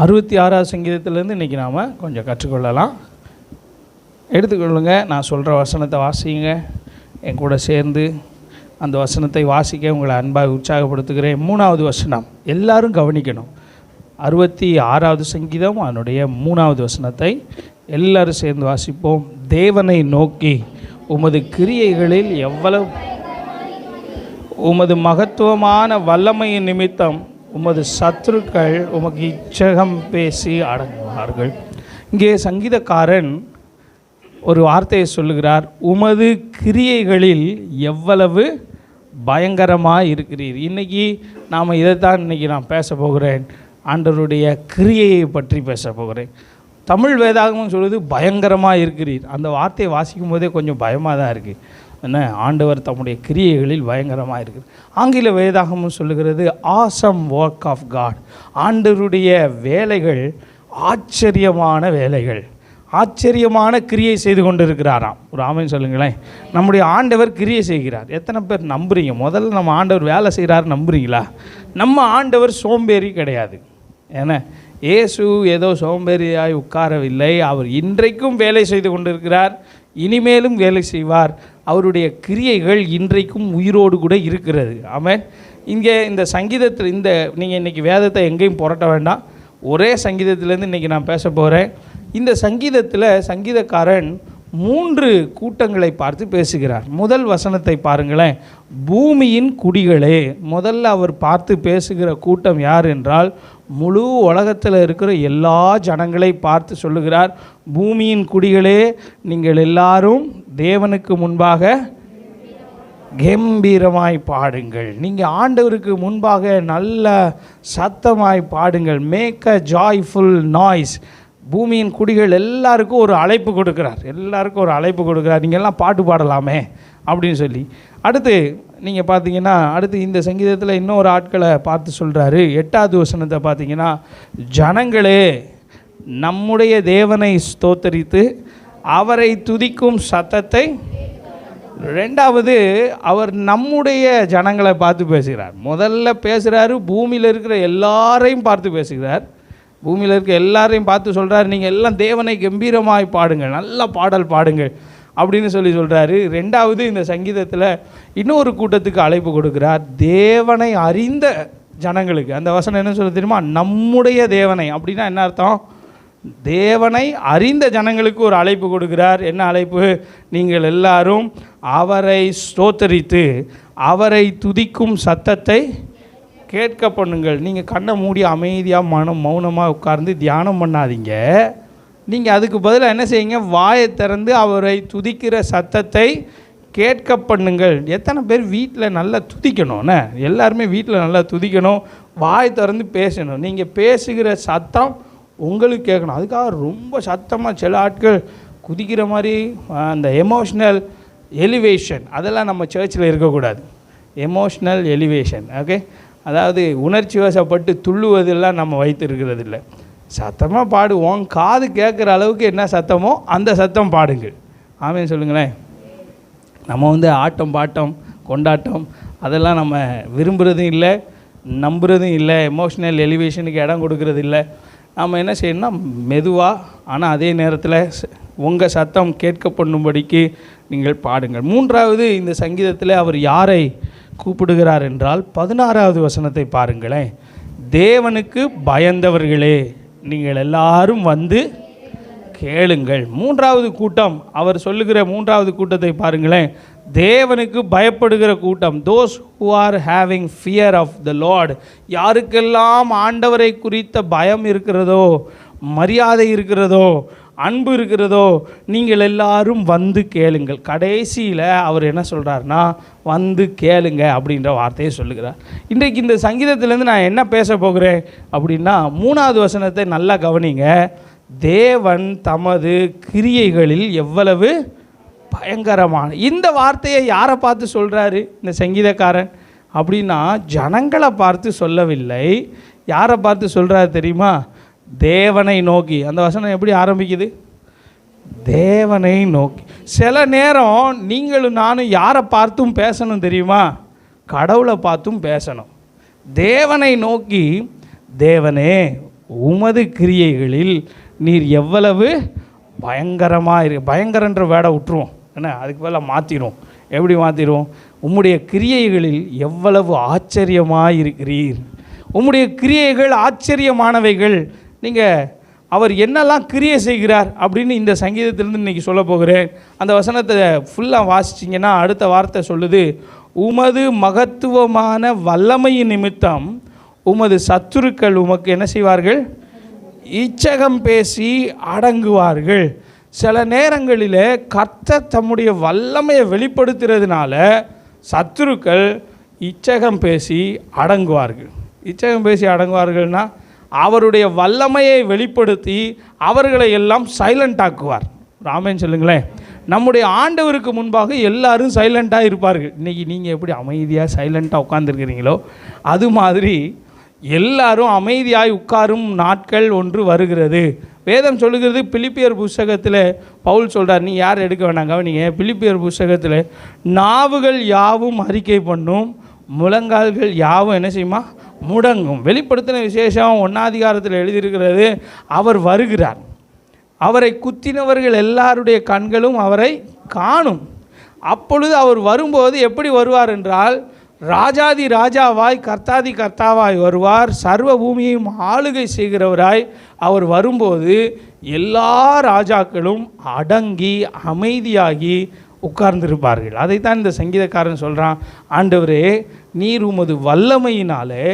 66வது சங்கீதத்திலேருந்து இன்றைக்கி நாம் கொஞ்சம் கற்றுக்கொள்ளலாம். எடுத்துக்கொள்ளுங்க. நான் சொல்கிற வசனத்தை வாசிங்க. என் கூட சேர்ந்து அந்த வசனத்தை வாசிக்க உங்களை அன்பாக உற்சாகப்படுத்துகிறேன். 3வது வசனம் எல்லாரும் கவனிக்கணும். 66வது சங்கீதம் அதனுடைய 3வது வசனத்தை எல்லாரும் சேர்ந்து வாசிப்போம். தேவனை நோக்கி உமது கிரியைகளில் எவ்வளவு உமது மகத்துவமான வல்லமையின் நிமித்தம் உமது சத்துருக்கள் உமக்கு இச்சகம் பேசி அடங்குவார்கள். இங்கே சங்கீதக்காரன் ஒரு வார்த்தையை சொல்லுகிறார். உமது கிரியைகளில் எவ்வளவு பயங்கரமாக இருக்கிறீர். இன்றைக்கி நாம் இதைத்தான் இன்றைக்கி நான் பேச போகிறேன். ஆண்டவருடைய கிரியையை பற்றி பேச போகிறேன். தமிழ் வேதாகமும் சொல்லுது பயங்கரமாக இருக்கிறீர். அந்த வார்த்தையை வாசிக்கும் போதே கொஞ்சம் பயமாக தான் இருக்குது. என்ன, ஆண்டவர் தம்முடைய கிரியைகளில் பயங்கரமாக இருக்குது. ஆங்கில வேதாகமும் சொல்லுகிறது ஆசம் ஒர்க் ஆஃப் காட். ஆண்டவருடைய வேலைகள் ஆச்சரியமான வேலைகள், ஆச்சரியமான கிரியை செய்து கொண்டு இருக்கிறாராம். ஒரு ஆமென் சொல்லுங்களேன். நம்முடைய ஆண்டவர் கிரியை செய்கிறார். எத்தனை பேர் நம்புறீங்க? முதல்ல நம்ம ஆண்டவர் வேலை செய்கிறார் நம்புறீங்களா? நம்ம ஆண்டவர் சோம்பேறி கிடையாது. ஏன்னா இயேசு ஏதோ சோம்பேறியாய் உட்காரவில்லை. அவர் இன்றைக்கும் வேலை செய்து கொண்டிருக்கிறார், இனிமேலும் வேலை செய்வார். அவருடைய கிரியைகள் இன்றைக்கும் உயிரோடு கூட இருக்கிறது. ஆமென். இங்கே இந்த சங்கீதத்தில் நீங்கள் இன்றைக்கி வேதத்தை எங்கேயும் புரட்ட வேண்டாம். ஒரே சங்கீதத்திலேருந்து இன்றைக்கி நான் பேச போகிறேன். இந்த சங்கீதத்தில் சங்கீதக்காரன் 3 கூட்டங்களை பார்த்து பேசுகிறார். முதல் வசனத்தை பாருங்களேன். பூமியின் குடிகளே. முதல்ல அவர் பார்த்து பேசுகிற கூட்டம் யார் என்றால் முழு உலகத்தில் இருக்கிற எல்லா ஜனங்களை பார்த்து சொல்லுகிறார். பூமியின் குடிகளே, நீங்கள் எல்லாரும் தேவனுக்கு முன்பாக கம்பீரமாய் பாடுங்கள். நீங்கள் ஆண்டவருக்கு முன்பாக நல்ல சத்தமாய் பாடுங்கள். Make a joyful noise. பூமியின் குடிகள் எல்லாருக்கும் ஒரு அழைப்பு கொடுக்குறார். எல்லாருக்கும் ஒரு அழைப்பு கொடுக்குறார். நீங்கள் எல்லாம் பாட்டு பாடலாமே அப்படின்னு சொல்லி. அடுத்து நீங்கள் பார்த்தீங்கன்னா அடுத்து இந்த சங்கீதத்தில் இன்னொரு ஆட்களை பார்த்து சொல்கிறாரு. 8வது வசனத்தை பார்த்தீங்கன்னா ஜனங்களே நம்முடைய தேவனை ஸ்தோத்தரித்து அவரை துதிக்கும் சத்தத்தை. 2வது அவர் நம்முடைய ஜனங்களை பார்த்து பேசுகிறார். முதல்ல பேசுகிறாரு பூமியில் இருக்கிற எல்லாரையும் பார்த்து பேசுகிறார். பூமியில் இருக்க எல்லாரையும் பார்த்து சொல்கிறார், நீங்கள் எல்லாம் தேவனை கம்பீரமாய் பாடுங்கள், நல்ல பாடல் பாடுங்கள் அப்படின்னு சொல்கிறாரு. 2வது இந்த சங்கீதத்தில் இன்னொரு கூட்டத்துக்கு அழைப்பு கொடுக்கிறார். தேவனை அறிந்த ஜனங்களுக்கு. அந்த வசனம் என்ன சொல்ல தெரியுமா? நம்முடைய தேவனை. அப்படின்னா என்ன அர்த்தம்? தேவனை அறிந்த ஜனங்களுக்கு ஒரு அழைப்பு கொடுக்கிறார். என்ன அழைப்பு? நீங்கள் எல்லாரும் அவரை ஸ்தோத்தரித்து அவரை துதிக்கும் சத்தத்தை கேட்க பண்ணுங்கள். நீங்கள் கண்ணை மூடி அமைதியாக மௌனமாக உட்கார்ந்து தியானம் பண்ணாதீங்க. நீங்கள் அதுக்கு பதிலாக என்ன செய்யுங்க? வாயை திறந்து அவரை துதிக்கிற சத்தத்தை கேட்க பண்ணுங்கள். எத்தனை பேர் வீட்டில் நல்லா துதிக்கணும்னு? எல்லாருமே வீட்டில் நல்லா துதிக்கணும், வாய் திறந்து பேசணும். நீங்கள் பேசுகிற சத்தம் உங்களுக்கு கேட்கணும். அதுக்காக ரொம்ப சத்தமாக சில ஆட்கள் குதிக்கிற மாதிரி அந்த எமோஷ்னல் எலிவேஷன் அதெல்லாம் நம்ம சர்ச்சில் இருக்கக்கூடாது. எமோஷ்னல் எலிவேஷன், ஓகே, அதாவது உணர்ச்சி வசப்பட்டு துள்ளுவதெல்லாம் நம்ம வைத்திருக்கிறது இல்லை. சத்தமாக பாடுவோம். காது கேட்குற அளவுக்கு என்ன சத்தமோ அந்த சத்தம் பாடுங்கள். ஆமென் சொல்லுங்களேன். நம்ம ஆட்டம் பாட்டம் கொண்டாட்டம் அதெல்லாம் நம்ம விரும்புகிறதும் இல்லை, நம்புகிறதும் இல்லை. எமோஷ்னல் எலிவேஷனுக்கு இடம் கொடுக்கறது இல்லை. நம்ம என்ன செய்யணும்னா மெதுவாக ஆனால் அதே நேரத்தில் உங்கள் சத்தம் கேட்க பண்ணும்படிக்கு நீங்கள் பாடுங்கள். 3வது இந்த சங்கீதத்தில் அவர் யாரை கூப்பிடுகிறார் என்றால் 16வது வசனத்தை பாருங்களேன். தேவனுக்கு பயந்தவர்களே, நீங்கள் எல்லாரும் வந்து கேளுங்கள். 3வது கூட்டம், அவர் சொல்லுகிற 3வது கூட்டத்தை பாருங்களேன். தேவனுக்கு பயப்படுகிற கூட்டம். Those who are having fear of the Lord. யாருக்கெல்லாம் ஆண்டவரை குறித்த பயம் இருக்கிறதோ, மரியாதை இருக்கிறதோ, அன்பு இருக்கிறதோ, நீங்கள் எல்லாரும் வந்து கேளுங்கள். கடைசியில் அவர் என்ன சொல்கிறார்னா வந்து கேளுங்க அப்படின்ற வார்த்தையை சொல்லுகிறார். இன்றைக்கு இந்த சங்கீதத்திலேருந்து நான் என்ன பேச போகிறேன் அப்படின்னா 3வது வசனத்தை நல்லா கவனிங்க. தேவன் தமது கிரியைகளில் எவ்வளவு பயங்கரமான. இந்த வார்த்தையை யாரை பார்த்து சொல்கிறாரு இந்த சங்கீதக்காரன் அப்படின்னா ஜனங்களை பார்த்து சொல்லவில்லை. யாரை பார்த்து சொல்கிறாரு தெரியுமா? தேவனை நோக்கி. அந்த வசனம் எப்படி ஆரம்பிக்குது? தேவனை நோக்கி. சில நேரம் நீங்களும் நானும் யாரை பார்த்தும் பேசணும் தெரியுமா? கடவுளை பார்த்தும் பேசணும். தேவனை நோக்கி, தேவனே உமது கிரியைகளில் நீர் எவ்வளவு பயங்கரமாக பயங்கரன்ற வேடை விட்டுருவோம், என்ன அதுக்கு பதிலாக மாற்றிடும். எப்படி மாற்றிடும்? உம்முடைய கிரியைகளில் எவ்வளவு ஆச்சரியமாக இருக்கிறீர். உம்முடைய கிரியைகள் ஆச்சரியமானவைகள். நீங்கள் அவர் என்னெல்லாம் கிரியை செய்கிறார் அப்படின்னு இந்த சங்கீதத்திலேருந்து இன்றைக்கி சொல்ல போகிறேன். அந்த வசனத்தை ஃபுல்லாக வாசிச்சிங்கன்னா அடுத்த வார்த்தை சொல்லுது, உமது மகத்துவமான வல்லமையின் நிமித்தம் உமது சத்துருக்கள் உமக்கு என்ன செய்வார்கள்? இச்சகம் பேசி அடங்குவார்கள். சில நேரங்களில் கர்த்தர் தம்முடைய வல்லமையை வெளிப்படுத்துறதுனால சத்துருக்கள் இச்சகம் பேசி அடங்குவார்கள். இச்சகம் பேசி அடங்குவார்கள்னா அவருடைய வல்லமையை வெளிப்படுத்தி அவர்களை எல்லாம் சைலண்ட் ஆக்குவார். ராமேன் சொல்லுங்களேன். நம்முடைய ஆண்டவருக்கு முன்பாக எல்லாரும் சைலண்ட்டாக இருப்பார்கள். இன்றைக்கி நீங்கள் எப்படி அமைதியாக சைலண்ட்டாக உட்கார்ந்துருக்கிறீங்களோ அது மாதிரி எல்லாரும் அமைதியாய் உட்காரும் நாட்கள் ஒன்று வருகிறது. வேதம் சொல்லுகிறது, பிலிப்பியர் புஸ்தகத்தில் பவுல் சொல்கிறார், நீ யார் எடுக்க வேணாங்க, நீங்கள் பிலிப்பியர் புஸ்தகத்தில் நாவுகள் யாவும் அறிக்கை பண்ணும், முழங்கால்கள் யாவும் என்ன செய்யுமா? முடங்கும். வெளிப்படுத்தின விசேஷம் 1ஆம் அதிகாரத்தில் எழுதியிருக்கிறது, அவர் வருகிறார், அவரை குத்தினவர்கள் எல்லாருடைய கண்களும் அவரை காணும். அப்பொழுது அவர் வரும்போது எப்படி வருவார் என்றால், ராஜாதி ராஜாவாய் கர்த்தாதி கர்த்தாவாய் வருவார். சர்வ பூமியையும் ஆளுகை செய்கிறவராய் அவர் வரும்போது எல்லா ராஜாக்களும் அடங்கி அமைதியாகி உட்கார்ந்திருப்பார்கள். அதைத்தான் இந்த சங்கீதக்காரன் சொல்கிறான், ஆண்டவரே நீர் உமது வல்லமையினாலே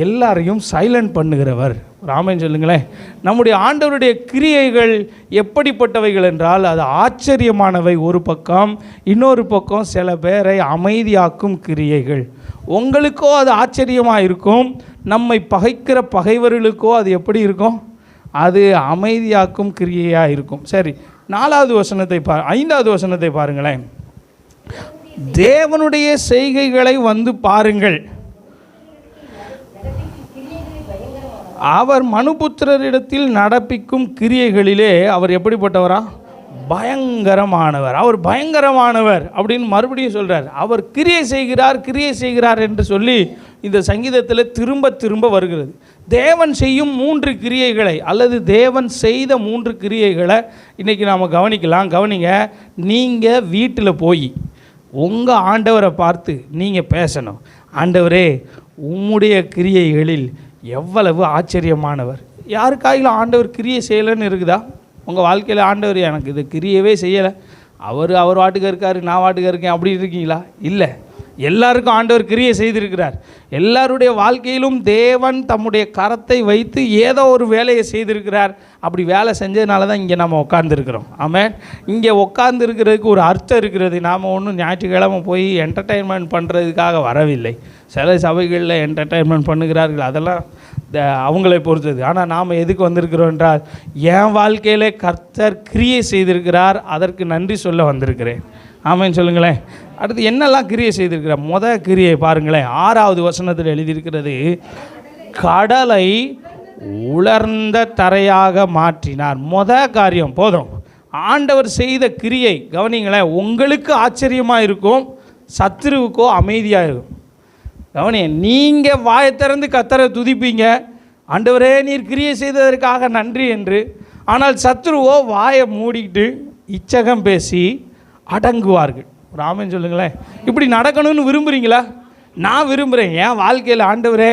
எல்லாரையும் சைலண்ட் பண்ணுகிறவர். ராமன் சொல்லுங்களேன். நம்முடைய ஆண்டவருடைய கிரியைகள் எப்படிப்பட்டவைகள் என்றால் அது ஆச்சரியமானவை ஒரு பக்கம், இன்னொரு பக்கம் சில பேரை அமைதியாக்கும் கிரியைகள். உங்களுக்கோ அது ஆச்சரியமாக இருக்கும், நம்மை பகைக்கிற பகைவர்களுக்கோ அது எப்படி இருக்கும்? அது அமைதியாக்கும் கிரியையாக இருக்கும். சரி, 5வது வசனத்தை பாருங்களேன். தேவனுடைய செய்கைகளை வந்து பாருங்கள், அவர் மனுபுத்திரரிடத்தில் நடப்பிக்கும் கிரியைகளிலே அவர் எப்படிப்பட்டவரா? பயங்கரமானவர். அவர் பயங்கரமானவர் அப்படின்னு மறுபடியும் சொல்கிறார். அவர் கிரியை செய்கிறார் என்று சொல்லி இந்த சங்கீதத்தில் திரும்ப திரும்ப வருகிறது. தேவன் செய்யும் 3 கிரியைகளை அல்லது தேவன் செய்த 3 கிரியைகளை இன்றைக்கி நாம் கவனிக்கலாம். கவனிங்க. நீங்கள் வீட்டில் போய் உங்கள் ஆண்டவரை பார்த்து நீங்கள் பேசணும், ஆண்டவரே உம்முடைய கிரியைகளில் எவ்வளவு ஆச்சரியமானவர். யாருக்காயிலும் ஆண்டவர் கிரியை செய்யலைன்னு இருக்குதா? உங்கள் வாழ்க்கையில் ஆண்டவர் எனக்கு இது கிரியவே செய்யலை, அவர் வாட்டுக்கு இருக்கார், நான் வாட்டுக்கு இருக்கேன் அப்படி இருக்கீங்களா? இல்லை, எல்லாருக்கும் ஆண்டவர் கிரியை செய்திருக்கிறார். எல்லாருடைய வாழ்க்கையிலும் தேவன் தம்முடைய கரத்தை வைத்து ஏதோ ஒரு வேலையை செய்திருக்கிறார். அப்படி வேலை செஞ்சதுனால தான் இங்கே நம்ம உட்கார்ந்துருக்கிறோம். ஆமாம், இங்கே உட்கார்ந்துருக்கிறதுக்கு ஒரு அர்த்தம் இருக்கிறது. நாம் ஒன்றும் ஞாயிற்றுக்கிழமை போய் என்டர்டெயின்மெண்ட் பண்ணுறதுக்காக வரவில்லை. சில சபைகளில் என்டர்டெயின்மெண்ட் பண்ணுகிறார்கள், அதெல்லாம் அவங்களை பொறுத்தது. ஆனால் நாம் எதுக்கு வந்திருக்கிறோம் என்றால், என் வாழ்க்கையிலே கர்த்தர் கிரியை செய்திருக்கிறார், அதற்கு நன்றி சொல்ல வந்திருக்கிறேன். ஆமான்னு சொல்லுங்களேன். அடுத்து என்னெல்லாம் கிரியை செய்திருக்கிறார்? முதல் கிரியை பாருங்களேன். 6வது வசனத்தில் எழுதியிருக்கிறது, கடலை உலர்ந்த தரையாக மாற்றினார். காரியம் போதும், ஆண்டவர் செய்த கிரியை கவனிங்களேன். உங்களுக்கு ஆச்சரியமாக இருக்கும், சத்துருவுக்கோ அமைதியாக இருக்கும். கவனிங்க, நீங்கள் வாயை திறந்து கர்த்தரை துதிப்பீங்க, ஆண்டவரே நீர் கிரியை செய்ததற்காக நன்றி என்று. ஆனால் சத்துருவோ வாயை மூடிக்கிட்டு இச்சகம் பேசி அடங்குவார்கள். ராமன் சொல்லுங்களேன். இப்படி நடக்கணும்னு விரும்புகிறீங்களா? நான் விரும்புகிறேன். என் வாழ்க்கையில் ஆண்டவரே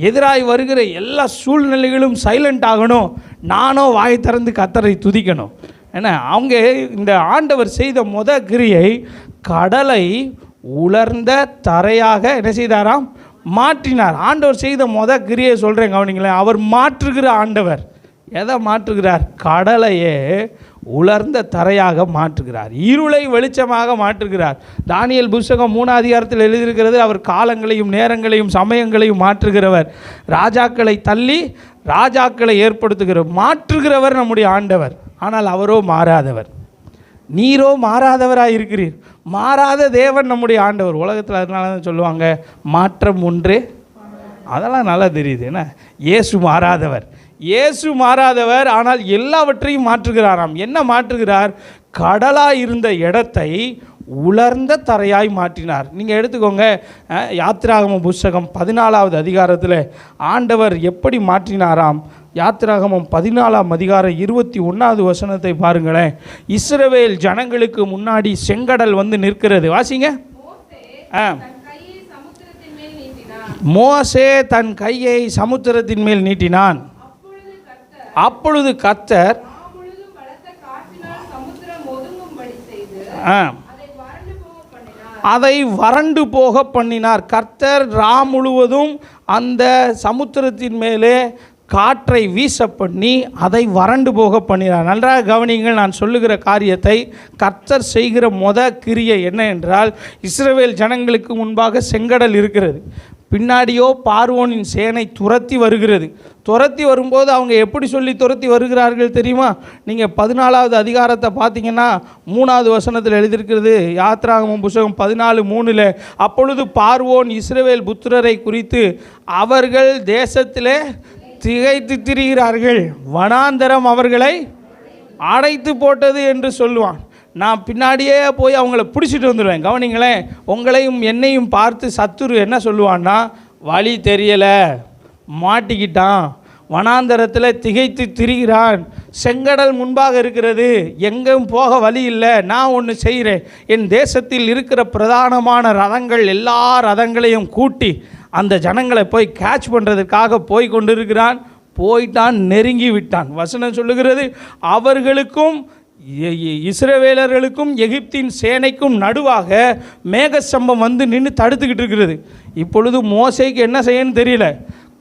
எதிராகி வருகிற எல்லா சூழ்நிலைகளும் சைலண்ட் ஆகணும், நானோ வாயை திறந்து கர்த்தரை துதிக்கணும். ஏன்னா அவங்க இந்த ஆண்டவர் செய்த கிரியை கடலை உலர்ந்த தரையாக என்ன செய்தாராம்? மாற்றினார். ஆண்டவர் செய்த கிரியை சொல்கிறேன் கவனிங்களேன். அவர் மாற்றுகிற ஆண்டவர். எதை மாற்றுகிறார்? கடலையே உலர்ந்த தரையாக மாற்றுகிறார், இருளை வெளிச்சமாக மாற்றுகிறார். தானியேல் புஸ்தகம் 3ஆம் அதிகாரத்தில் எழுதியிருக்கிறது, அவர் காலங்களையும் நேரங்களையும் சமயங்களையும் மாற்றுகிறவர், ராஜாக்களை தள்ளி ராஜாக்களை ஏற்படுத்துகிறவர், மாற்றுகிறவர் நம்முடைய ஆண்டவர். ஆனால் அவரோ மாறாதவர். நீரோ மாறாதவராக இருக்கிறீர். மாறாத தேவன் நம்முடைய ஆண்டவர். உலகத்தில் அதனால தான் சொல்லுவாங்க மாற்றம் ஒன்றே. அதெல்லாம் நல்லா தெரியுது. என்ன? இயேசு மாறாதவர். இயேசு மாறாதவர், ஆனால் எல்லாவற்றையும் மாற்றுகிறாராம். என்ன மாற்றுகிறார்? கடலாக இருந்த இடத்தை உலர்ந்த தரையாய் மாற்றினார். நீங்கள் எடுத்துக்கோங்க, யாத்திராகம புஸ்தகம் 14வது அதிகாரத்தில் ஆண்டவர் எப்படி மாற்றினாராம்? யாத்திராகமம் 14ஆம் அதிகாரம் 21வது வசனத்தை பாருங்களேன். இஸ்ரவேல் ஜனங்களுக்கு முன்னாடி செங்கடல் வந்து நிற்கிறது. வாசிங்க. மோசே தன் கையை சமுத்திரத்தின் மேல் நீட்டினான். அப்பொழுது கர்த்தர் அதை வறண்டு போக பண்ணினார். கர்த்தர் முழுவதும் அந்த சமுத்திரத்தின் மேலே காற்றை வீச பண்ணி அதை வறண்டு போக பண்ணினார். நன்றாக கவனிங்கள், நான் சொல்லுகிற காரியத்தை. கர்த்தர் செய்கிற கிரியை என்ன என்றால், இஸ்ரவேல் ஜனங்களுக்கு முன்பாக செங்கடல் இருக்கிறது, பின்னாடியோ பார்வோனின் சேனை துரத்தி வருகிறது. துரத்தி வரும்போது அவங்க எப்படி சொல்லி துரத்தி வருகிறார்கள் தெரியுமா? நீங்கள் 14வது அதிகாரத்தை பார்த்தீங்கன்னா 3வது வசனத்தில் எழுதியிருக்கிறது. யாத்திராகமம் புத்தகம் 14:3. அப்பொழுது பார்வோன் இஸ்ரவேல் புத்திரரை குறித்து, அவர்கள் தேசத்திலே திகைத்து திரிகிறார்கள், வனாந்தரம் அவர்களை அடைத்து போட்டது என்று சொல்லுவான். நான் பின்னாடியே போய் அவங்கள பிடிச்சிட்டு வந்துடுவேன். கவனிங்களேன், உங்களையும் என்னையும் பார்த்து சத்துரு என்ன சொல்லுவான்னா, வழி தெரியலை, மாட்டிக்கிட்டான், வனாந்தரத்தில் திகைத்து திரிகிறான், செங்கடல் முன்பாக இருக்கிறது, எங்கும் போக வழி இல்லை, நான் ஒன்று செய்கிறேன், என் தேசத்தில் இருக்கிற பிரதானமான ரதங்கள் எல்லா ரதங்களையும் கூட்டி அந்த ஜனங்களை போய் கேட்ச் பண்ணுறதுக்காக போய் கொண்டிருக்கிறான். போயிட்டான், நெருங்கி விட்டான். வசனம் சொல்லுகிறது, அவர்களுக்கும் இஸ்ரவேலர்களுக்கும் எகிப்தின் சேனைக்கும் நடுவாக மேகஸ்தம்பம் வந்து நின்று தடுத்துக்கிட்டு இருக்கிறது. இப்பொழுது மோசேக்கு என்ன செய்யணும்னு தெரியல.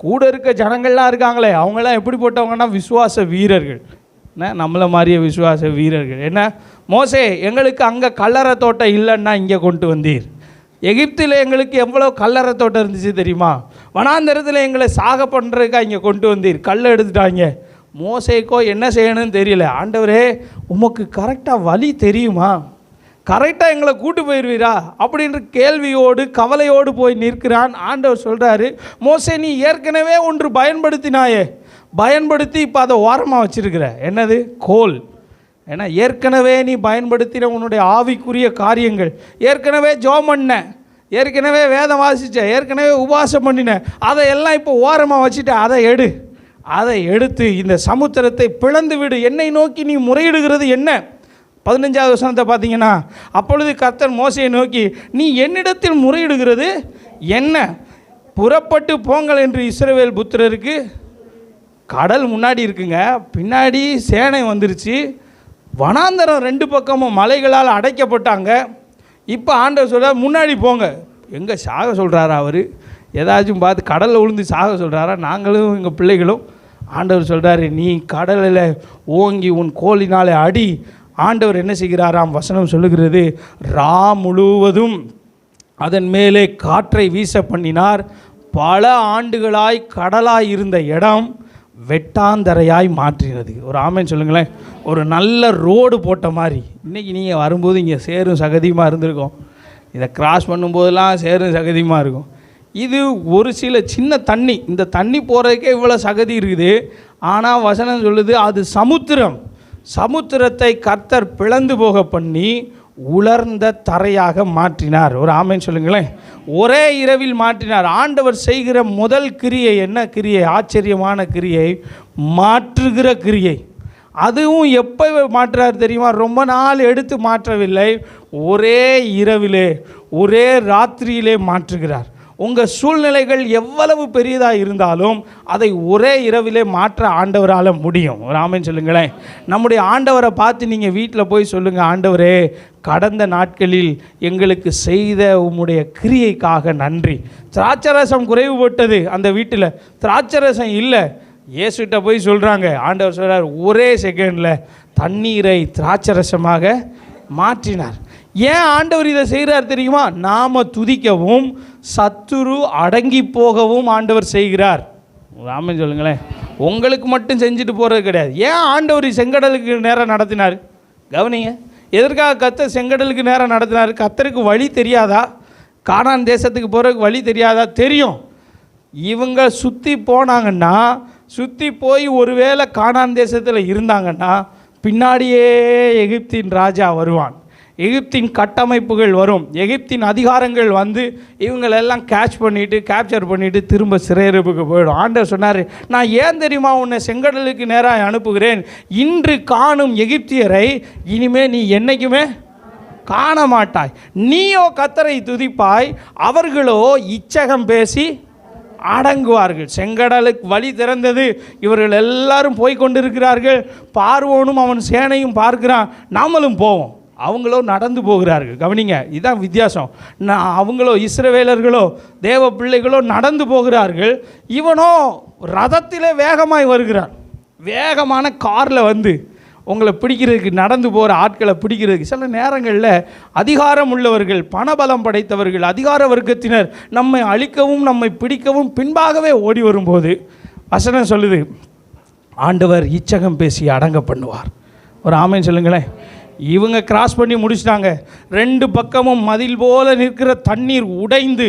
கூட இருக்க ஜனங்கள்லாம் இருக்காங்களே, அவங்களாம் எப்படி போட்டவங்கன்னா விசுவாச வீரர்கள், நம்மளை மாதிரியே விசுவாச வீரர்கள். என்ன, மோசே எங்களுக்கு அங்கே கல்லறை தோட்டம் இல்லைன்னா இங்கே கொண்டு வந்தீர், எகிப்தில் எங்களுக்கு எவ்வளோ கல்லறை தோட்டம் இருந்துச்சு தெரியுமா, வனாந்தரத்தில் எங்களை சாக பண்ணுறதுக்கா இங்கே கொண்டு வந்தீர், கல்லை எடுத்துட்டாங்க. மோசேக்கோ என்ன செய்யணும்னு தெரியல. ஆண்டவரே, உமக்கு கரெக்டாக வழி தெரியுமா, கரெக்டாக எங்களை கூட்டு போயிடுவீரா அப்படின்ற கேள்வியோடு கவலையோடு போய் நிற்கிறான். ஆண்டவர் சொல்கிறாரு, மோசே நீ ஏற்கனவே ஒன்று பயன்படுத்தினாயே, பயன்படுத்தி இப்போ அதை ஓரமாக வச்சுருக்கிற. என்னது? கோல். ஏன்னா ஏற்கனவே நீ பயன்படுத்தின உன்னுடைய ஆவிக்குரிய காரியங்கள், ஏற்கனவே ஜெபம் பண்ண, ஏற்கனவே வேதம் வாசித்த, ஏற்கனவே உபவாசம் பண்ணின, அதையெல்லாம் இப்போ ஓரமாக வச்சுட்ட. அதை எடுத்து இந்த சமுத்திரத்தை பிளந்து விடு. என்னை நோக்கி நீ முறையிடுகிறது என்ன? 15வது வசனத்தை பார்த்தீங்கன்னா, அப்பொழுது கர்த்தர் மோசேயை நோக்கி, நீ என்னிடத்தில் முறையிடுகிறது என்ன? புறப்பட்டு போங்கள் என்று இஸ்ரவேல் புத்திரருக்கு. கடல் முன்னாடி இருக்குங்க, பின்னாடி சேனை வந்துருச்சு, வனாந்தரம் 2 பக்கமும் மலைகளால் அடைக்கப்பட்டாங்க. இப்போ ஆண்டவர் சொல்கிறார், முன்னாடி போங்க. எங்கே சாக சொல்கிறாரா அவர்? ஏதாச்சும் பார்த்து கடலில் விழுந்து சாக சொல்கிறாரா? நாங்களும் எங்கள் பிள்ளைகளும். ஆண்டவர் சொல்கிறாரு, நீ கடலில் ஓங்கி உன் கோலினாலே அடி. ஆண்டவர் என்ன செய்கிறாராம்? வசனம் சொல்லுகிறது, முழுவதும் அதன் மேலே காற்றை வீச பண்ணினார். பல ஆண்டுகளாய் கடலாய் இருந்த இடம் வெட்டாந்தரையாய் மாற்றினது. ஒரு ஆமேன் சொல்லுங்களேன். ஒரு நல்ல ரோடு போட்ட மாதிரி. இன்றைக்கி நீங்கள் வரும்போது இங்கே சேரும் சகதியுமாக இருந்திருக்கும், இதை கிராஸ் பண்ணும்போதெல்லாம் சேரும் சகதியுமாக இருக்கும். இது ஒரு சில சின்ன தண்ணி, இந்த தண்ணி போகிறதுக்கே இவ்வளோ சகதி இருக்குது. ஆனால் வசனம் சொல்லுது, அது சமுத்திரம். சமுத்திரத்தை கர்த்தர் பிளந்து போக பண்ணி உலர்ந்த தரையாக மாற்றினார். ஒரு ஆமேன் சொல்லுங்களேன். ஒரே இரவில் மாற்றினார். ஆண்டவர் செய்கிற முதல் கிரியை என்ன கிரியை? ஆச்சரியமான கிரியை, மாற்றுகிற கிரியை. அதுவும் எப்போ மாற்றுறார் தெரியுமா? ரொம்ப நாள் எடுத்து மாற்றவில்லை, ஒரே இரவிலே, ஒரே ராத்திரியிலே மாற்றுகிறார். உங்கள் சூழ்நிலைகள் எவ்வளவு பெரியதாக இருந்தாலும் அதை ஒரே இரவிலே மாற்ற ஆண்டவரால் முடியும். ஒரு ஆமேன் சொல்லுங்களேன். நம்முடைய ஆண்டவரை பார்த்து நீங்கள் வீட்டில் போய் சொல்லுங்கள், ஆண்டவரே, கடந்த நாட்களில் எங்களுக்கு செய்த உம்முடைய கிரியைக்காக நன்றி. திராட்சரசம் குறைவுபட்டது அந்த வீட்டில், திராட்சரசம் இல்லை. இயேசுகிட்ட போய் சொல்கிறாங்க, ஆண்டவர் சொல்கிறார், ஒரே செகண்டில் தண்ணீரை திராட்சரசமாக மாற்றினார். ஏன் ஆண்டவர் இதை செய்கிறார் தெரியுமா? நாம் துதிக்கவும் சத்துரு அடங்கி போகவும் ஆண்டவர் செய்கிறார். ஆமென் சொல்லுங்களேன். உங்களுக்கு மட்டும் செஞ்சுட்டு போகிறது கிடையாது. ஏன் ஆண்டவர் செங்கடலுக்கு நேரம் நடத்தினார்? கவனிங்க. எதற்காக கர்த்தர் செங்கடலுக்கு நேரம் நடத்தினார்? கர்த்தருக்கு வழி தெரியாதா? கானான் தேசத்துக்கு போகிறதுக்கு வழி தெரியாதா? தெரியும். இவங்க சுற்றி போனாங்கன்னா, சுற்றி போய் ஒருவேளை கானான் தேசத்தில் இருந்தாங்கன்னா பின்னாடியே எகிப்தின் ராஜா வருவான். எகிப்தின் கட்டமைப்புகள் வரும், எகிப்தின் அதிகாரங்கள் வந்து இவங்களெல்லாம் கேப்சர் பண்ணிவிட்டு திரும்ப சிறையிருப்புக்கு போயிடும். ஆண்டவர் சொன்னார், நான் ஏன் தெரியுமா உன்னை செங்கடலுக்கு நேராக அனுப்புகிறேன், இன்று காணும் எகிப்தியரை இனிமே நீ என்னைக்குமே காண மாட்டாய், நீயோ கர்த்தரை துதிப்பாய், அவர்களோ இச்சகம் பேசி அடங்குவார்கள். செங்கடலுக்கு வழி திறந்தது, இவர்கள் எல்லாரும் போய் கொண்டிருக்கிறார்கள், பார்வோனும் அவன் சேனையும் பார்க்கிறான், நாமளும் போவோம். அவங்களோ நடந்து போகிறார்கள். கவனிங்க, இதுதான் வித்தியாசம். அவங்களோ இஸ்ரவேலர்களோ தேவ பிள்ளைகளோ நடந்து போகிறார்கள், இவனோ ரதத்திலே வேகமாய் வருகிறான். வேகமான காரில் வந்து உங்களை பிடிக்கிறதுக்கு, நடந்து போகிற ஆட்களை பிடிக்கிறதுக்கு. சில நேரங்களில் அதிகாரம் உள்ளவர்கள், பணபலம் படைத்தவர்கள், அதிகார வர்க்கத்தினர் நம்மை அழிக்கவும் நம்மை பிடிக்கவும் பின்பாகவே ஓடி வரும்போது வசனம் சொல்லுது, ஆண்டவர் இச்சகம் பேசி அடங்க பண்ணுவார். ஒரு ஆமென் சொல்லுங்களேன். இவங்க கிராஸ் பண்ணி முடிச்சிட்டாங்க. 2 பக்கமும் மதில் போல நிற்கிற தண்ணீர் உடைந்து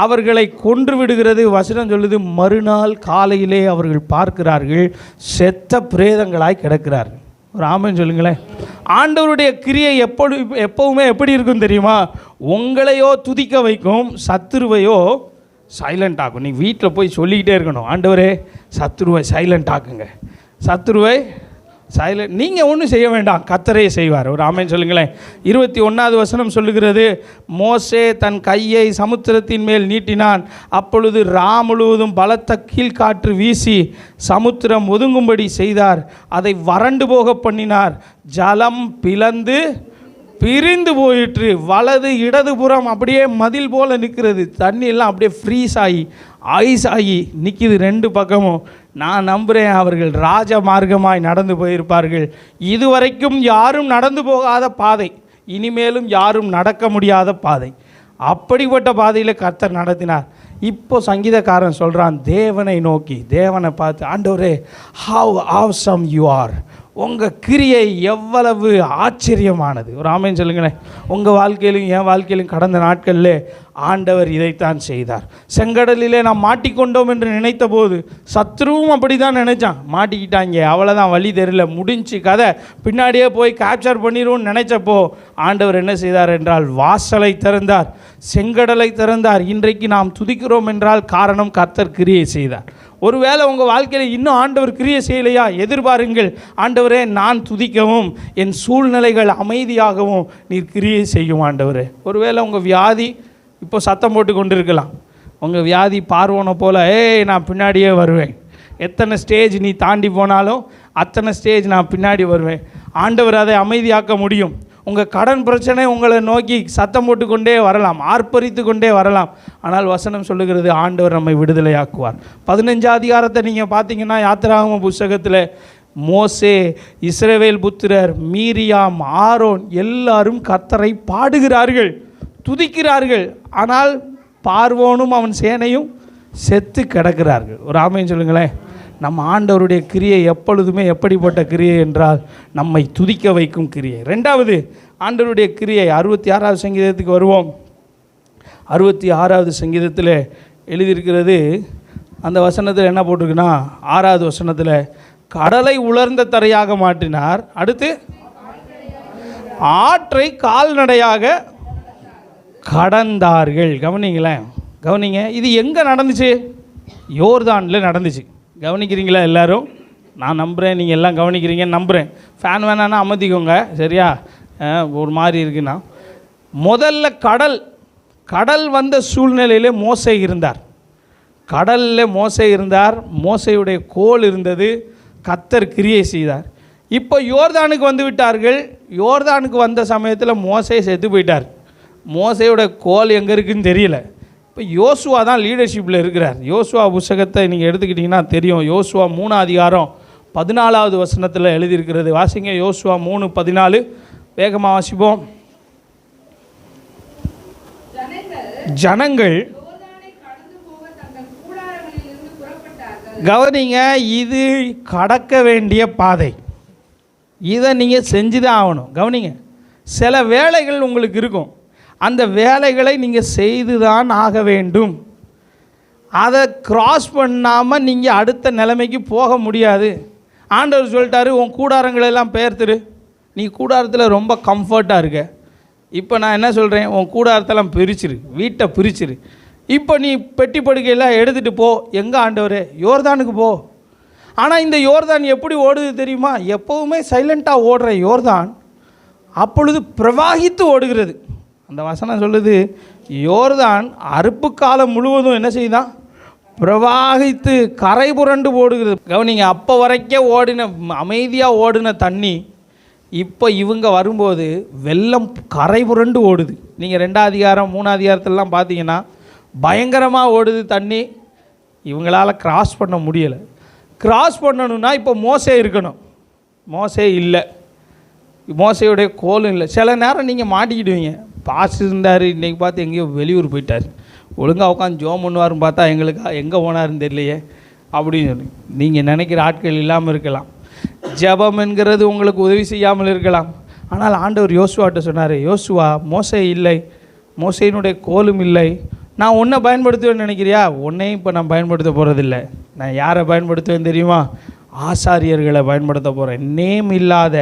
அவர்களை கொன்று விடுகிறது. வசனம் சொல்லுது, மறுநாள் காலையிலே அவர்கள் பார்க்கிறார்கள், செத்த பிரேதங்களாய் கிடக்கிறார்கள். ஒரு ஆமென் சொல்லுங்களேன். ஆண்டவருடைய கிரியை எப்பவுமே எப்படி இருக்கும் தெரியுமா? உங்களையோ துதிக்க வைக்கும், சத்துருவையோ சைலண்ட் ஆகும். நீங்கள் வீட்டில் போய் சொல்லிக்கிட்டே இருக்கணும், ஆண்டவரே சத்துருவை சைலண்ட் ஆக்குங்க, சத்துருவை சைலண்ட். நீங்கள் ஒன்றும் செய்ய வேண்டாம், கர்த்தரே செய்வார். ஒரு ஆமென் சொல்லுங்களேன். 21வது வசனம் சொல்லுகிறது, மோசே தன் கையை சமுத்திரத்தின் மேல் நீட்டினான், அப்பொழுது முழுவதும் பலத்த கீழ்காற்று வீசி சமுத்திரம் ஒதுங்கும்படி செய்தார், அதை வறண்டு போக பண்ணினார், ஜலம் பிளந்து பிரிந்து போயிற்று, வலது இடதுபுறம் அப்படியே மதில் போல் நிற்கிறது, தண்ணியெல்லாம் அப்படியே ஃப்ரீஸ் ஆகி ஐஸ் ஆகி நிற்கிது 2 பக்கமும். நான் நம்புகிறேன் அவர்கள் ராஜ மார்க்கமாய் நடந்து போயிருப்பார்கள். இதுவரைக்கும் யாரும் நடந்து போகாத பாதை, இனிமேலும் யாரும் நடக்க முடியாத பாதை, அப்படிப்பட்ட பாதையில் கர்த்தர் நடத்தினார். இப்போ சங்கீதக்காரன் சொல்கிறான், தேவனை நோக்கி, தேவனை பார்த்து, ஆண்டவரே ஹவ் ஆசம் யூ ஆர், உங்கள் கிரியை எவ்வளவு ஆச்சரியமானது. ஒரு ஆமென் சொல்லுங்களேன். உங்கள் வாழ்க்கையிலும் என் வாழ்க்கையிலும் கடந்த நாட்களில் ஆண்டவர் இதைத்தான் செய்தார். செங்கடலிலே நாம் மாட்டிக்கொண்டோம் என்று நினைத்த போது சத்ருவும் அப்படி தான் நினைச்சான், மாட்டிக்கிட்டாங்க, அவ்வளோதான், வழி தெரியல, முடிஞ்சு கதை, பின்னாடியே போய் கேப்சர் பண்ணிடுவோம்னு நினைச்சப்போ ஆண்டவர் என்ன செய்தார் என்றால் வாசலை திறந்தார், செங்கடலை திறந்தார். இன்றைக்கு நாம் துதிக்கிறோம் என்றால் காரணம் கர்த்தர் கிரியை செய்தார். ஒருவேளை உங்கள் வாழ்க்கையில் இன்னும் ஆண்டவர் கிரியை செய்யலையா, எதிர்பாருங்கள், ஆண்டவரே நான் துதிக்கவும் என் சூழ்நிலைகள் அமைதியாகவும் நீர் கிரியை செய்யும் ஆண்டவரே. ஒருவேளை உங்கள் வியாதி இப்போ சத்தம் போட்டு கொண்டு இருக்கலாம், உங்கள் வியாதி பார்வோனை போல், நான் பின்னாடியே வருவேன், எத்தனை ஸ்டேஜ் நீ தாண்டி போனாலும் அத்தனை ஸ்டேஜ் நான் பின்னாடி வருவேன். ஆண்டவர் அதை அமைதியாக்க முடியும். உங்கள் கடன் பிரச்சனை உங்களை நோக்கி சத்தம் போட்டு கொண்டே வரலாம், ஆர்ப்பரித்து கொண்டே வரலாம், ஆனால் வசனம் சொல்லுகிறது ஆண்டவர் நம்மை விடுதலையாக்குவார். 15 அதிகாரத்தை நீங்கள் பார்த்தீங்கன்னா யாத்திராகம புஸ்தகத்தில் மோசே, இஸ்ரவேல் புத்திரர், மீரியாம், ஆரோன் எல்லாரும் கர்த்தரை பாடுகிறார்கள், துதிக்கிறார்கள். ஆனால் பார்வோனும் அவன் சேனையும் செத்து கிடக்கிறார்கள். ஒரு ஆமென் சொல்லுங்களேன். நம்ம ஆண்டவருடைய கிரியை எப்பொழுதுமே எப்படிப்பட்ட கிரியை என்றால் நம்மை துதிக்க வைக்கும் கிரியை. 2வது ஆண்டவருடைய கிரியை 66வது சங்கீதத்துக்கு வருவோம். 66வது சங்கீதத்தில் எழுதியிருக்கிறது, அந்த வசனத்தில் என்ன போட்டிருக்குன்னா, 6வது வசனத்தில் கடலை உலர்ந்த தரையாக மாற்றினார், அடுத்து ஆற்றை கால்நடையாக கடந்தார்கள். கவனிங்க, இது எங்கே நடந்துச்சு? யோர்தானில் நடந்துச்சு. கவனிக்கிறீங்களா எல்லாரும்? நான் நம்புகிறேன், நீங்கள் எல்லாம் கவனிக்கிறீங்கன்னு நம்புகிறேன். ஃபேன் வேணான்னா அமர்த்திக்கோங்க, சரியா? ஒரு மாதிரி இருக்குன்னா, முதல்ல கடல் வந்த சூழ்நிலையிலே மோசே இருந்தார், கடலில் மோசே இருந்தார், மோசையுடைய கோல் இருந்தது, கர்த்தர் கிரியை செய்தார். இப்போ யோர்தானுக்கு வந்து விட்டார்கள். யோர்தானுக்கு வந்த சமயத்தில் மோசே செத்து போயிட்டார். மோசையோட கோல் எங்கே இருக்குதுன்னு தெரியல. இப்போ யோசுவா தான் லீடர்ஷிப்பில் இருக்கிறார். யோசுவா புஸ்தகத்தை நீங்கள் எடுத்துக்கிட்டிங்கன்னா தெரியும். யோசுவா 3 அதிகாரம் 14வது வசனத்தில் எழுதியிருக்கிறது. வாசிங்க, யோசுவா 3:14, வேகமாக வாசிப்போம். ஜனங்கள் கவனிங்க, இது கடக்க வேண்டிய பாதை, இதை நீங்கள் செஞ்சு தான் ஆகணும். கவனிங்க, சில வேலைகள் உங்களுக்கு இருக்கும், அந்த வேலைகளை நீங்கள் செய்து தான் ஆக வேண்டும். அதை கிராஸ் பண்ணாமல் நீங்கள் அடுத்த நிலைமைக்கு போக முடியாது. ஆண்டவர் சொல்லிட்டாரு, உன் கூடாரங்களெல்லாம் பெயர்த்துரு, நீ கூடாரத்தில் ரொம்ப கம்ஃபர்ட்டாக இருக்க, இப்போ நான் என்ன சொல்கிறேன், உன் கூடாரத்தெல்லாம் பிரிச்சிரு, வீட்டை பிரிச்சிரு, இப்போ நீ பெட்டி படுக்கையெல்லாம் எடுத்துகிட்டு போ. எங்கே ஆண்டவரே? யோர்தானுக்கு போ. ஆனால் இந்த யோர்தான் எப்படி ஓடுது தெரியுமா? எப்போவுமே சைலண்ட்டாக ஓடுற யோர்தான் அப்பொழுது பிரவாகித்து ஓடுகிறது. அந்த வசனம் சொல்லுது, யோர்தான் அறுப்பு காலம் முழுவதும் என்ன செய்தான்? பிரவாகித்து கரை புரண்டு ஓடுகிறது. கவனிங்க, அப்போ வரைக்கும் ஓடின அமைதியாக ஓடின தண்ணி இப்போ இவங்க வரும்போது வெள்ளம் கரை புரண்டு ஓடுது. நீங்கள் 2ஆம் அதிகாரம் 3ஆம் அதிகாரத்திலலாம் பார்த்தீங்கன்னா பயங்கரமாக ஓடுது தண்ணி. இவங்களால் கிராஸ் பண்ண முடியலை. கிராஸ் பண்ணணுன்னா இப்போ மோசே இருக்கணும். மோசே இல்லை, மோசையுடைய கோலும் இல்லை. சில நேரம் நீங்கள் மாட்டிக்கிடுவீங்க. பாஸ் இருந்தார், இன்றைக்கி பார்த்து எங்கேயோ வெளியூர் போயிட்டார், ஒழுங்காக உட்காந்து ஜோம் பண்ணுவார்னு பார்த்தா எங்களுக்கு எங்கே போனாருன்னு தெரியலையே அப்படின்னு சொல்லி நீங்கள் நினைக்கிற ஆட்கள் இல்லாமல் இருக்கலாம். ஜெபம் என்கிறது உங்களுக்கு உதவி செய்யாமல் இருக்கலாம். ஆனால் ஆண்டவர் யோசுவாட்ட சொன்னார், யோசுவா, மோசே இல்லை, மோசையினுடைய கோலும் இல்லை, நான் உன்னை பயன்படுத்துவேன்னு நினைக்கிறியா? உன்னையும் இப்போ நான் பயன்படுத்த போகிறதில்லை. நான் யாரை பயன்படுத்துவேன் தெரியுமா? ஆசாரியர்களை பயன்படுத்த போகிறேன். நேம் இல்லாத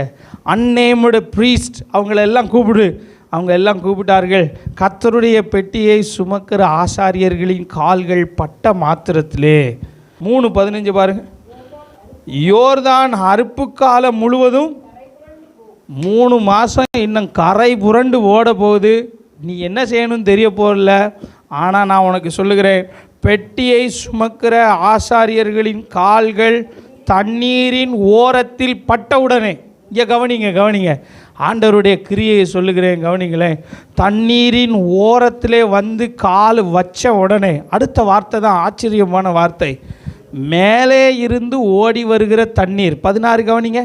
அன்னேமுடு ப்ரீஸ்ட் அவங்களெல்லாம் கூப்பிடு. அவங்க எல்லாம் கூப்பிட்டார்கள். கர்த்தருடைய பெட்டியை சுமக்கிற ஆசாரியர்களின் கால்கள் பட்ட மாத்திரத்திலே 3:15 பாருங்கள். யோர்தான் அறுப்பு காலம் முழுவதும் 3 மாதம் இன்னும் கரை புரண்டு ஓட போகுது. நீ என்ன செய்யணும்னு தெரிய போகல. ஆனால் நான் உனக்கு சொல்லுகிறேன், பெட்டியை சுமக்கிற ஆசாரியர்களின் கால்கள் தண்ணீரின் ஓரத்தில் பட்டவுடனே, இங்கே கவனிங்க, ஆண்டவருடைய கிரியையை சொல்லுகிறேன், கவனிங்களேன். தண்ணீரின் ஓரத்திலே வந்து கால் வச்ச உடனே அடுத்த வார்த்தை தான் ஆச்சரியமான வார்த்தை. மேலே இருந்து ஓடி வருகிற தண்ணீர். 16 கவனிங்க.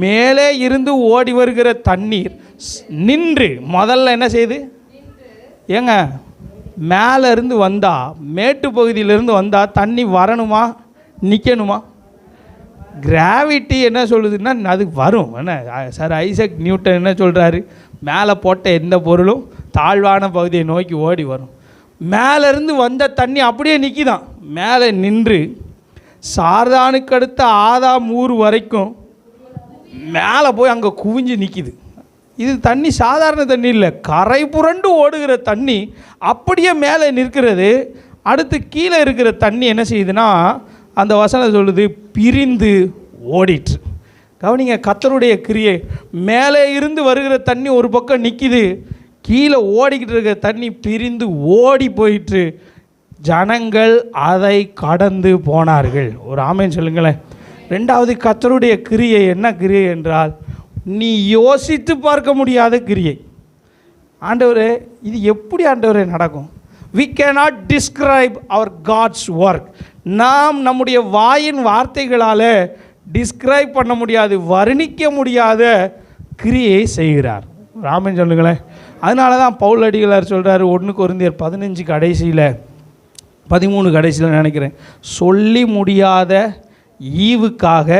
மேலே இருந்து ஓடி வருகிற தண்ணீர் நின்று, முதல்ல என்ன செய்யுது? ஏங்க, மேலே இருந்து வந்தால், மேட்டு பகுதியிலேருந்து வந்தால் தண்ணி வரணுமா நிற்கணுமா? கிராவிட்டி என்ன சொல்லுதுன்னா அது வரும். என்ன சார் ஐசக் நியூட்டன் என்ன சொல்கிறாரு? மேலே போட்ட எந்த பொருளும் தாழ்வான பகுதியை நோக்கி ஓடி வரும். மேலேருந்து வந்த தண்ணி அப்படியே நிற்கிதான். மேலே நின்று சார்தானுக்கு அடுத்த ஆதாம் ஊர் வரைக்கும் மேலே போய் அங்கே குவிஞ்சு நிற்கிது. இது தண்ணி சாதாரண தண்ணி இல்லை, கரை புரண்டு ஓடுகிற தண்ணி அப்படியே மேலே நிற்கிறது. அடுத்து கீழே இருக்கிற தண்ணி என்ன செய்யுதுன்னா, அந்த வசனம் சொல்லுது, பிரிந்து ஓடிட்டு. கவனிங்க, கர்த்தருடைய கிரியை. மேலே இருந்து வருகிற தண்ணி ஒரு பக்கம் நிற்கிது, கீழே ஓடிக்கிட்டு இருக்கிற தண்ணி பிரிந்து ஓடி போயிட்டு ஜனங்கள் அதை கடந்து போனார்கள். ஒரு ஆமேன் சொல்லுங்களேன். 2வது, கர்த்தருடைய கிரியை என்ன கிரியை என்றால், நீ யோசித்து பார்க்க முடியாத கிரியை. ஆண்டவரே, இது எப்படி ஆண்டவரே நடக்கும்? We cannot describe our God's work. நாம் நம்முடைய வாயின் வார்த்தைகளால் டிஸ்கிரைப் பண்ண முடியாது, வர்ணிக்க முடியாத கிரியை செய்கிறார். ராமன் சொல்லுங்களேன். அதனால தான் பவுல் அடிகளார் சொல்கிறார், 1 கொரிந்தியர் 15 கடைசியில் 13 கடைசியில் நினைக்கிறேன், சொல்லி முடியாத ஈவுக்காக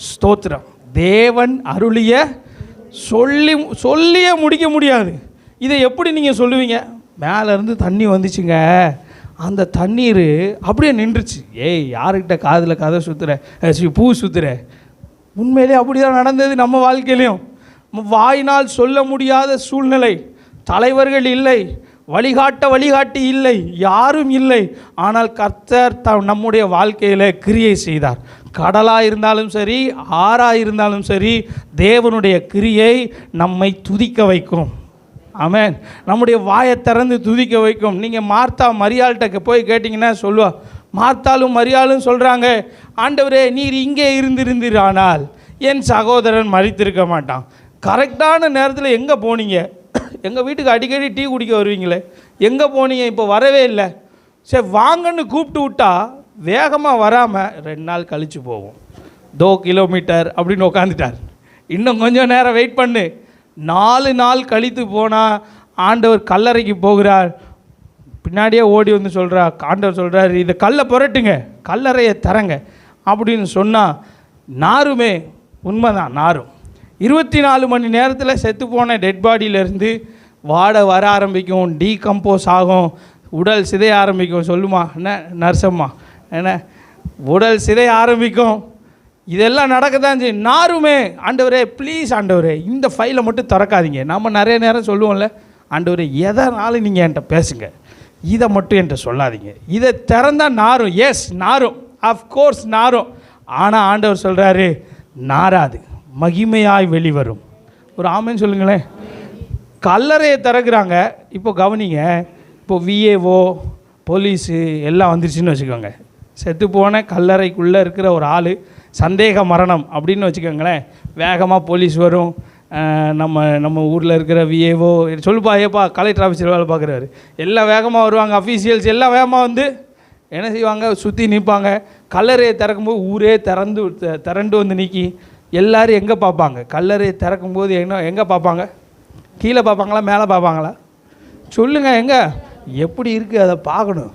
ஸ்தோத்திரம். தேவன் அருளிய சொல்லியே முடிக்க முடியாது. இதை எப்படி நீங்கள் சொல்லுவீங்க? மேலேருந்து தண்ணி வந்துச்சுங்க, அந்த தண்ணீர் அப்படியே நின்றுச்சு. ஏய், யாருக்கிட்ட காதில் கதை சுற்றுற, பூ சுற்றுற? உண்மையிலே அப்படி தான் நடந்தது நம்ம வாழ்க்கையிலையும். வாயினால் சொல்ல முடியாத சூழ்நிலை, தலைவர்கள் இல்லை, வழிகாட்டி இல்லை, யாரும் இல்லை. ஆனால் கர்த்தர் நம்முடைய வாழ்க்கையில் கிரியை செய்தார். கடலாக இருந்தாலும் சரி, ஆறாக இருந்தாலும் சரி, தேவனுடைய கிரியை நம்மை துதிக்க வைக்கும். ஆமென். நம்முடைய வாயை திறந்து துதிக்க வைக்கும். நீங்கள் மார்த்தா மரியாள்கிட்ட போய் கேட்டிங்கன்னா சொல்லுவா. மார்த்தாலும் மரியாளும் சொல்கிறாங்க, ஆண்டவரே, நீர் இங்கே இருந்திருந்தீரானால் என் சகோதரன் மரித்திருக்க மாட்டான். கரெக்டான நேரத்தில் எங்கே போனீங்க? எங்கள் வீட்டுக்கு அடிக்கடி டீ குடிக்க வருவீங்களே, எங்கே போனீங்க? இப்போ வரவே இல்லை. சரி வாங்கன்னு கூப்பிட்டு விட்டா வேகமாக வராமல் 2 நாள் கழித்து போவோம். 2 கிலோமீட்டர் அப்படின்னு உட்காந்துட்டார். இன்னும் கொஞ்சம் நேரம் வெயிட் பண்ணு. 4 நாள் கழித்து போனால் ஆண்டவர் கல்லறைக்கு போகிறார். பின்னாடியே ஓடி வந்து சொல்கிறார், ஆண்டவர் சொல்கிறார், இதை கல்லை புரட்டுங்க, கல்லறையை தரங்க அப்படின்னு சொன்னால் நாருமே உண்மைதான். நாரும் 24 மணி நேரத்தில் செத்துப்போன டெட் பாடியிலேருந்து வாடை வர ஆரம்பிக்கும், டீகம்போஸ் ஆகும், உடல் சிதைய ஆரம்பிக்கும். சொல்லுமா என்ன நர்சம்மா? என்ன உடல் சிதைய ஆரம்பிக்கும். இதெல்லாம் நடக்க தான் செய்யும். நாருமே, ஆண்டவரே ப்ளீஸ் ஆண்டவரே இந்த ஃபைலை மட்டும் திறக்காதீங்க. நம்ம நிறைய நேரம் சொல்லுவோம்ல, ஆண்டவரே எதனாலும் நீங்கள் என்கிட்ட பேசுங்க, இதை மட்டும் என்கிட்ட சொல்லாதீங்க. இதை திறந்தால் நாரும். எஸ் நாரும், அஃப்கோர்ஸ் நாரும். ஆனால் ஆண்டவர் சொல்கிறாரு நாராது, மகிமையாய் வெளிவரும். ஒரு ஆமென்னு சொல்லுங்களேன். கல்லறையை திறக்கிறாங்க. இப்போ கவனிங்க, இப்போ விஏஓ போலீஸு எல்லாம் வந்துருச்சுன்னு வச்சுக்கோங்க. செத்து போன கல்லறைக்குள்ளே இருக்கிற ஒரு ஆள் சந்தேக மரணம் அப்படின்னு வச்சுக்கோங்களேன். வேகமாக போலீஸ் வரும். நம்ம ஊரில் இருக்கிற விஏஓ சொல்லுப்பா, ஏப்பா கலெக்டர் ஆஃபீஸில் வேலை பார்க்குறாரு, எல்லாம் வேகமாக வருவாங்க. அஃபீஷியல்ஸ் எல்லாம் வேகமாக வந்து என்ன செய்வாங்க, சுற்றி நிற்பாங்க. கல்லறையை திறக்கும்போது ஊரே திரண்டு வந்து நிற்கி எல்லோரும் எங்கே பார்ப்பாங்க? கல்லறையை திறக்கும்போது எங்கே பார்ப்பாங்க? கீழே பார்ப்பாங்களா, மேலே பார்ப்பாங்களா? சொல்லுங்கள், எங்கே எப்படி இருக்குது அதை பார்க்கணும்.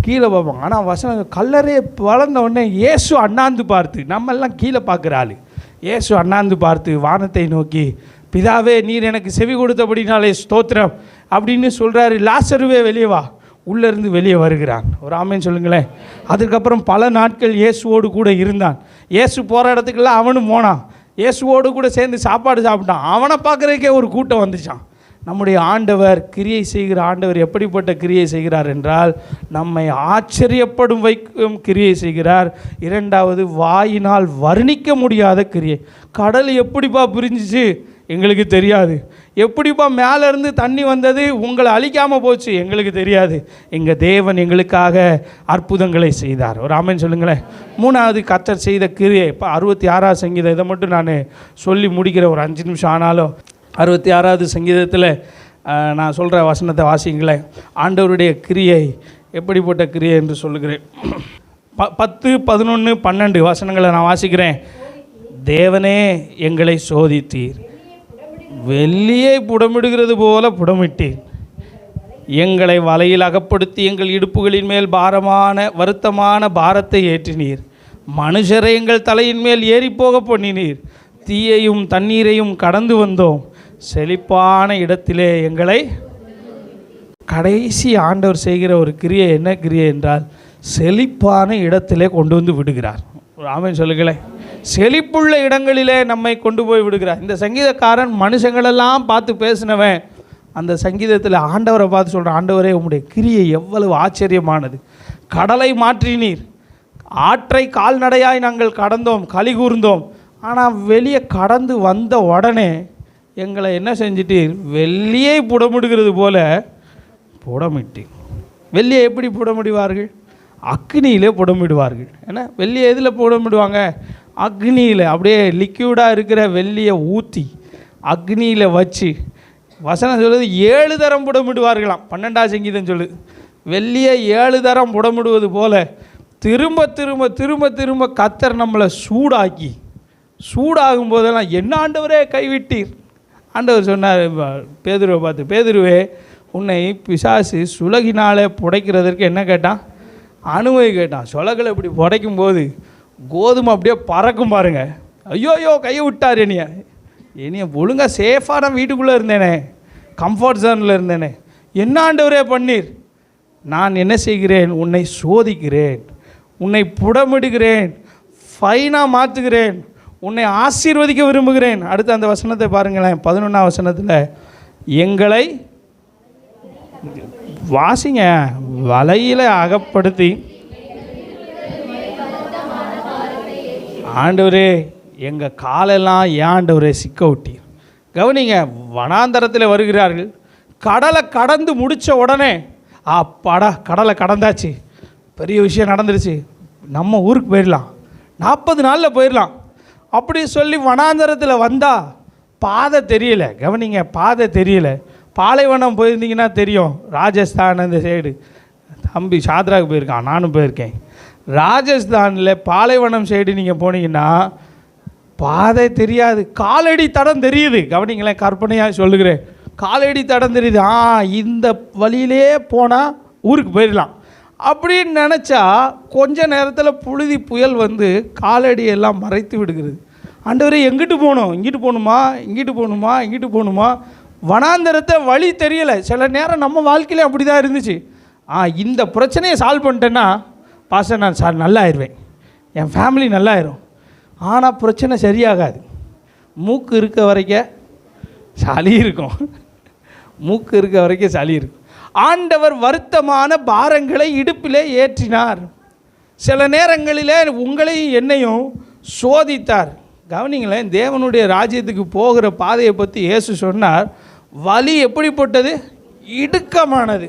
கீழே பார்ப்பாங்க. ஆனால் வசனம் கல்லறையை வளர்ந்த உடனே இயேசு அண்ணாந்து பார்த்து, நம்மெல்லாம் கீழே பார்க்குற ஆள், இயேசு அண்ணாந்து பார்த்து வானத்தை நோக்கி, பிதாவே நீர் எனக்கு செவி கொடுத்தபடினாலே ஸ்தோத்திரம் அப்படின்னு சொல்கிறாரு. லாசருவே வெளியே வா. உள்ளேருந்து வெளியே வருகிறான். ஒரு ஆமென் சொல்லுங்களேன். அதுக்கப்புறம் பல நாட்கள் இயேசுவோடு கூட இருந்தான். இயேசு போகிற இடத்துக்கெல்லாம் அவனும் போனான். இயேசுவோடு கூட சேர்ந்து சாப்பாடு சாப்பிட்டான். அவனை பார்க்குறதுக்கே ஒரு கூட்டம் வந்துச்சான். நம்முடைய ஆண்டவர், கிரியை செய்கிற ஆண்டவர் எப்படிப்பட்ட கிரியை செய்கிறார் என்றால், நம்மை ஆச்சரியப்படும் வைக்கும் கிரியை செய்கிறார். இரண்டாவது, வாயினால் வர்ணிக்க முடியாத கிரியை. கடல் எப்படிப்பா பிரிஞ்சிச்சு எங்களுக்கு தெரியாது. எப்படிப்பா மேலேருந்து தண்ணி வந்தது உங்களை அழிக்காமல் போச்சு எங்களுக்கு தெரியாது. எங்கள் தேவன் எங்களுக்காக அற்புதங்களை செய்தார். ஒரு ஆமென் சொல்லுங்களேன். மூணாவது, கர்த்தர் செய்த கிரியை. இப்போ 66 சங்கீதம், இதை மட்டும் நான் சொல்லி முடிக்கிற ஒரு 5 நிமிஷம் ஆனாலும். 66வது சங்கீதத்தில் நான் சொல்கிற வசனத்தை வாசிங்களேன். ஆண்டவருடைய கிரியை எப்படிப்பட்ட கிரியை என்று சொல்லுகிறேன். 10, 11, 12 வசனங்களை நான் வாசிக்கிறேன். தேவனே எங்களை சோதித்தீர், வெள்ளியை புடமிடுகிறது போல புடமிட்டீர். எங்களை வலையில் அகப்படுத்தி எங்கள் இடுப்புகளின் மேல் வருத்தமான பாரத்தை ஏற்றினீர். மனுஷரை எங்கள் தலையின் மேல் ஏறிப்போக பண்ணினீர். தீயையும் தண்ணீரையும் கடந்து வந்தோம், செழிப்பான இடத்திலே எங்களை. கடைசி ஆண்டவர் செய்கிற ஒரு கிரியை என்ன கிரியை என்றால், செழிப்பான இடத்திலே கொண்டு வந்து விடுகிறார். ஆமென் சொல்லுங்களேன். செழிப்புள்ள இடங்களிலே நம்மை கொண்டு போய் விடுகிறார். இந்த சங்கீதக்காரன் மனுஷங்களெல்லாம் பார்த்து பேசினவன் அந்த சங்கீதத்தில் ஆண்டவரை பார்த்து சொல்கிறான், ஆண்டவரே உம்முடைய கிரியை எவ்வளவு ஆச்சரியமானது. கடலை மாற்றினீர், ஆற்றை கால்நடையாய் நாங்கள் கடந்தோம், களி கூர்ந்தோம். ஆனால் வெளியே கடந்து வந்த உடனே எங்களை என்ன செஞ்சிட்டீர், வெள்ளியை புடமிடுகிறது போல புடமிட்டீர். வெள்ளியை எப்படி புடமிடுவார்கள்? அக்னியிலே புடமிடுவார்கள். ஏன்னா வெள்ளியை எதில் புடமிடுவாங்க? அக்னியில். அப்படியே லிக்யூடாக இருக்கிற வெள்ளியை ஊற்றி அக்னியில் வச்சு, வசனம் சொல்லுது 7 தரம் புடமிடுவார்களாம். 12ஆம் சங்கீதம் சொல்லுது, வெள்ளியை 7 தரம் புடமிடுவது போல திரும்ப திரும்ப திரும்ப திரும்ப கர்த்தர் நம்மளை சூடாகும் போதெல்லாம், என்ன ஆண்டவரே கைவிட்டீர். ஆண்டவர் சொன்னார் பேதுருவை பார்த்து, பேதுருவே உன்னை பிசாசு சுலகினாலே புடைக்கிறதற்கு என்ன கேட்டான்? அனுமதி கேட்டான். சுலகில் இப்படி புடைக்கும் போது கோதுமை அப்படியே பறக்கும் பாருங்க. ஐயோயோ கையை விட்டார் என்னைய ஒழுங்காக சேஃபாக நான் வீட்டுக்குள்ளே இருந்தேனே, கம்ஃபர்ட் ஜோனில் இருந்தேனே, என்ன ஆண்டவரே பண்ணீர். நான் என்ன செய்கிறேன்? உன்னை சோதிக்கிறேன், உன்னை புடமிடுகிறேன், ஃபைனாக மாற்றுகிறேன், உன்னை ஆசீர்வதிக்க விரும்புகிறேன். அடுத்து அந்த வசனத்தை பாருங்களேன். 11ஆம் வசனத்தில் எங்களை வாசிங்க, வலையில் அகப்படுத்தி, ஆண்டவரே எங்கள் காலெல்லாம் ஏன் ஆண்டவரே சிக்க விட்டீர். கவனிங்க, வனாந்தரத்தில் வருகிறார்கள். கடலை கடந்து முடித்த உடனே அப்பாடா கடலை கடந்தாச்சு, பெரிய விஷயம் நடந்துருச்சு, நம்ம ஊருக்கு போயிடலாம், 40 நாளில் போயிடலாம் அப்படி சொல்லி வனாந்தரத்தில் வந்தால் பாதை தெரியல. கவனிங்க, பாதை தெரியல. பாலைவனம் போயிருந்தீங்கன்னா தெரியும். ராஜஸ்தான் அந்த சைடு தம்பி சாத்ராக்கு போயிருக்கான், நானும் போயிருக்கேன். ராஜஸ்தானில் பாலைவனம் சைடு நீங்கள் போனீங்கன்னா பாதை தெரியாது, காலடி தடம் தெரியுது. கவனிங்களேன், கற்பனையாக சொல்லுகிறேன், காலடி தடம் தெரியுது. இந்த வழியிலே போனால் ஊருக்கு போயிடலாம் அப்படின்னு நினச்சா கொஞ்ச நேரத்தில் புழுதி புயல் வந்து காலடியெல்லாம் மறைத்து விடுகிறது. ஆண்டவரே எங்கிட்டு போகணும், இங்கிட்டு போகணுமா, இங்கிட்டு போகணுமா, இங்கிட்டு போகணுமா, வனாந்தரத்தை வழி தெரியலை. சில நேரம் நம்ம வாழ்க்கையிலே அப்படி தான் இருந்துச்சு. இந்த பிரச்சனையை சால்வ் பண்ணிட்டேன்னா பாஸ்டர் நான் நல்லா ஆயிடுவேன், என் ஃபேமிலி நல்லாயிரும், ஆனால் பிரச்சனை சரியாகாது. மூக்கு இருக்க வரைக்கும் சளி இருக்கும், மூக்கு இருக்க வரைக்கும் சளி இருக்கும். ஆண்டவர் வருத்தமான பாரங்களை இடுப்பிலே ஏற்றினார். சில நேரங்களிலே உங்களையும் என்னையும் சோதித்தார். கவனிங்களேன், தேவனுடைய ராஜ்யத்துக்கு போகிற பாதையை பற்றி இயேசு சொன்னார். வழி எப்படிப்பட்டது? இடுக்கமானது,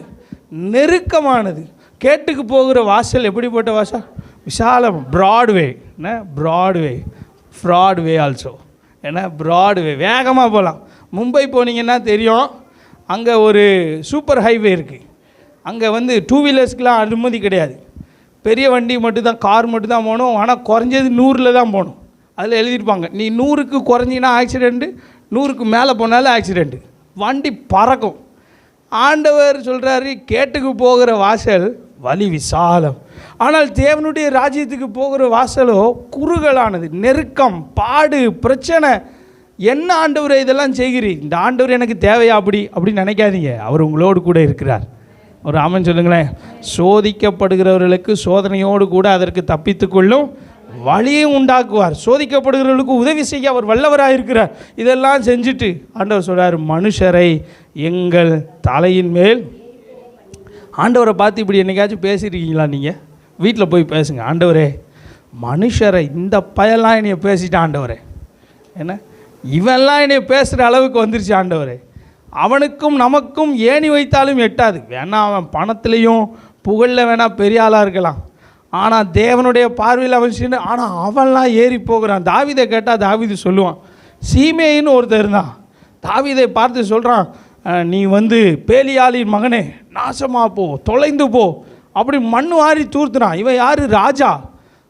நெருக்கமானது. கேட்டுக்கு போகிற வாசல் எப்படிப்பட்ட வாசல்? விசாலம், ப்ராட்வே. என்ன ப்ராட்வே? ஃப்ராட்வே ஆல்சோ. ஏன்னா ப்ராட்வே, வேகமாக போகலாம். மும்பை போனீங்கன்னா தெரியும், அங்கே ஒரு சூப்பர் ஹைவே இருக்குது. அங்கே டூ வீலர்ஸ்க்கெலாம் அனுமதி கிடையாது. பெரிய வண்டி மட்டும்தான், கார் மட்டும்தான் போகணும். ஆனால் குறைஞ்சது 100 தான் போகணும். அதில் எழுதியிருப்பாங்க, நீ 100க்கு குறைஞ்சினா ஆக்சிடெண்ட்டு, 100க்கு மேலே போனாலும் ஆக்சிடெண்ட்டு. வண்டி பறக்கும். ஆண்டவர் சொல்கிறாரு, கேட்டுக்கு போகிற வாசல் வழி விசாலம், ஆனால் தேவனுடைய ராஜ்யத்துக்கு போகிற வாசலோ குறுகலானது, நெருக்கம், பாடு, பிரச்சனை. என்ன ஆண்டவர் இதெல்லாம் செய்கிறீர்? இந்த ஆண்டவர் எனக்கு தேவையா அப்படின்னு நினைக்காதீங்க. அவர் உங்களோடு கூட இருக்கிறார். ஒரு ஆமென் சொல்லுங்களேன். சோதிக்கப்படுகிறவர்களுக்கு சோதனையோடு கூட அதற்கு தப்பித்துக்கொள்ளும் வழியை உண்டாக்குவார். சோதிக்கப்படுகிறவர்களுக்கு உதவி செய்ய அவர் வல்லவராக இருக்கிறார். இதெல்லாம் செஞ்சுட்டு ஆண்டவர் சொல்கிறார், மனுஷரை எங்கள் தலையின் மேல். ஆண்டவரை பார்த்து இப்படி என்னைக்காச்சும் பேசியிருக்கீங்களா? நீங்கள் வீட்டில் போய் பேசுங்க. ஆண்டவரே, மனுஷரை இந்த பயெல்லாம் என்னைய பேசிட்டான் ஆண்டவரே, என்ன இவெல்லாம் என்னைய பேசுகிற அளவுக்கு வந்துருச்சு ஆண்டவரே. அவனுக்கும் நமக்கும் ஏணி வைத்தாலும் எட்டாது. வேணா அவன் பணத்துலேயும் புகழில் வேணால் பெரிய ஆளாக இருக்கலாம், ஆனால் தேவனுடைய பார்வையில் அவன் சின்ன. ஆனால் அவன்லாம் ஏறி போகிறான். தாவீதை கேட்டால் தாவீது சொல்லுவான். சீமேயின்னு ஒருத்தர் இருந்தான். தாவீதை பார்த்து சொல்கிறான், நீ பேலியாளின் மகனே, நாசமாக போ, தொலைந்து போ, அப்படி மண் வாரி தூர்த்துனான். இவன் யார்? ராஜா.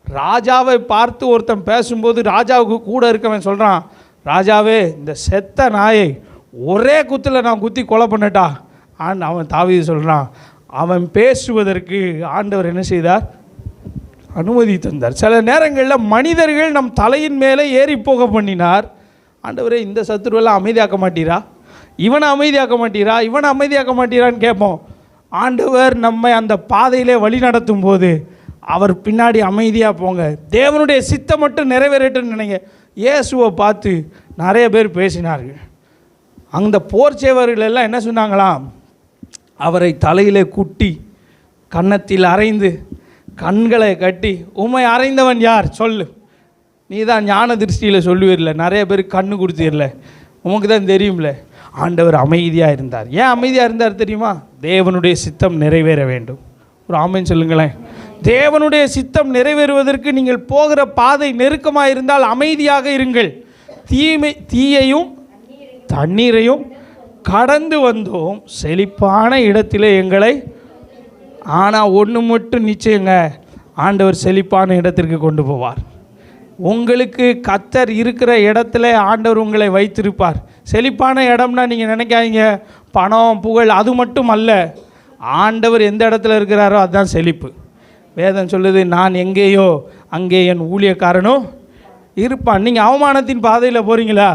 ராஜாவை பார்த்து ஒருத்தன் பேசும்போது ராஜாவுக்கு கூட இருக்கவன் சொல்கிறான், ராஜாவே, இந்த செத்த நாயை ஒரே குத்தில் நான் குத்தி கொலை பண்ணட்டா? அவன் தாவீது சொல்கிறான், அவன் பேசுவதற்கு ஆண்டவர் என்ன செய்தார்? அனுமதி தந்தார். சில நேரங்களில் மனிதர்கள் நம் தலையின் மேலே ஏறி போக பண்ணினார். ஆண்டவரே, இந்த சத்துருவெல்லாம் அமைதியாக்க மாட்டீரா? இவனை அமைதியாக்க மாட்டீரா? இவனை அமைதியாக்க மாட்டீரான்னு கேட்போம். ஆண்டவர் நம்மை அந்த பாதையிலே வழி நடத்தும் போது அவர் பின்னாடி அமைதியாக போங்க, தேவனுடைய சித்தம் மட்டும் நிறைவேறட்டுன்னு நினைங்க. இயேசுவை பார்த்து நிறைய பேர் பேசினார்கள். அந்த போர் சேவர்கள் எல்லாம் என்ன சொன்னாங்களாம்? அவரை தலையிலே குட்டி, கன்னத்தில் அறைந்து, கண்களை கட்டி, உம்மை அறைந்தவன் யார் சொல்லு, நீ தான் ஞான திருஷ்டியில் சொல்லுவீர்ல, நிறைய பேர் கண்ணு கொடுத்தீர்ல, உமக்கு தான் தெரியும்ல. ஆண்டவர் அமைதியாக இருந்தார். ஏன் அமைதியாக இருந்தார் தெரியுமா? தேவனுடைய சித்தம் நிறைவேற வேண்டும். ஒரு ஆமென் சொல்லுங்களேன். தேவனுடைய சித்தம் நிறைவேறுவதற்கு நீங்கள் போகிற பாதை நெருக்கமாக இருந்தால் அமைதியாக இருங்கள். தீயையும் தண்ணீரையும் கடந்து வந்தோம், செழிப்பான இடத்திலே எங்களை. ஆனால் ஒன்று மட்டும் நிச்சயங்க, ஆண்டவர் செழிப்பான இடத்திற்கு கொண்டு போவார். உங்களுக்கு கர்த்தர் இருக்கிற இடத்துல ஆண்டவர் உங்களை வைத்திருப்பார். செழிப்பான இடம்னா நீங்கள் நினைக்காதீங்க பணம் புகழ் அது மட்டும் அல்ல. ஆண்டவர் எந்த இடத்துல இருக்கிறாரோ அதுதான் செழிப்பு. வேதம் சொல்லுது, நான் எங்கேயோ அங்கே என் ஊழியக்காரனும் இருப்பான். நீங்கள் அவமானத்தின் பாதையில் போகிறீங்களா?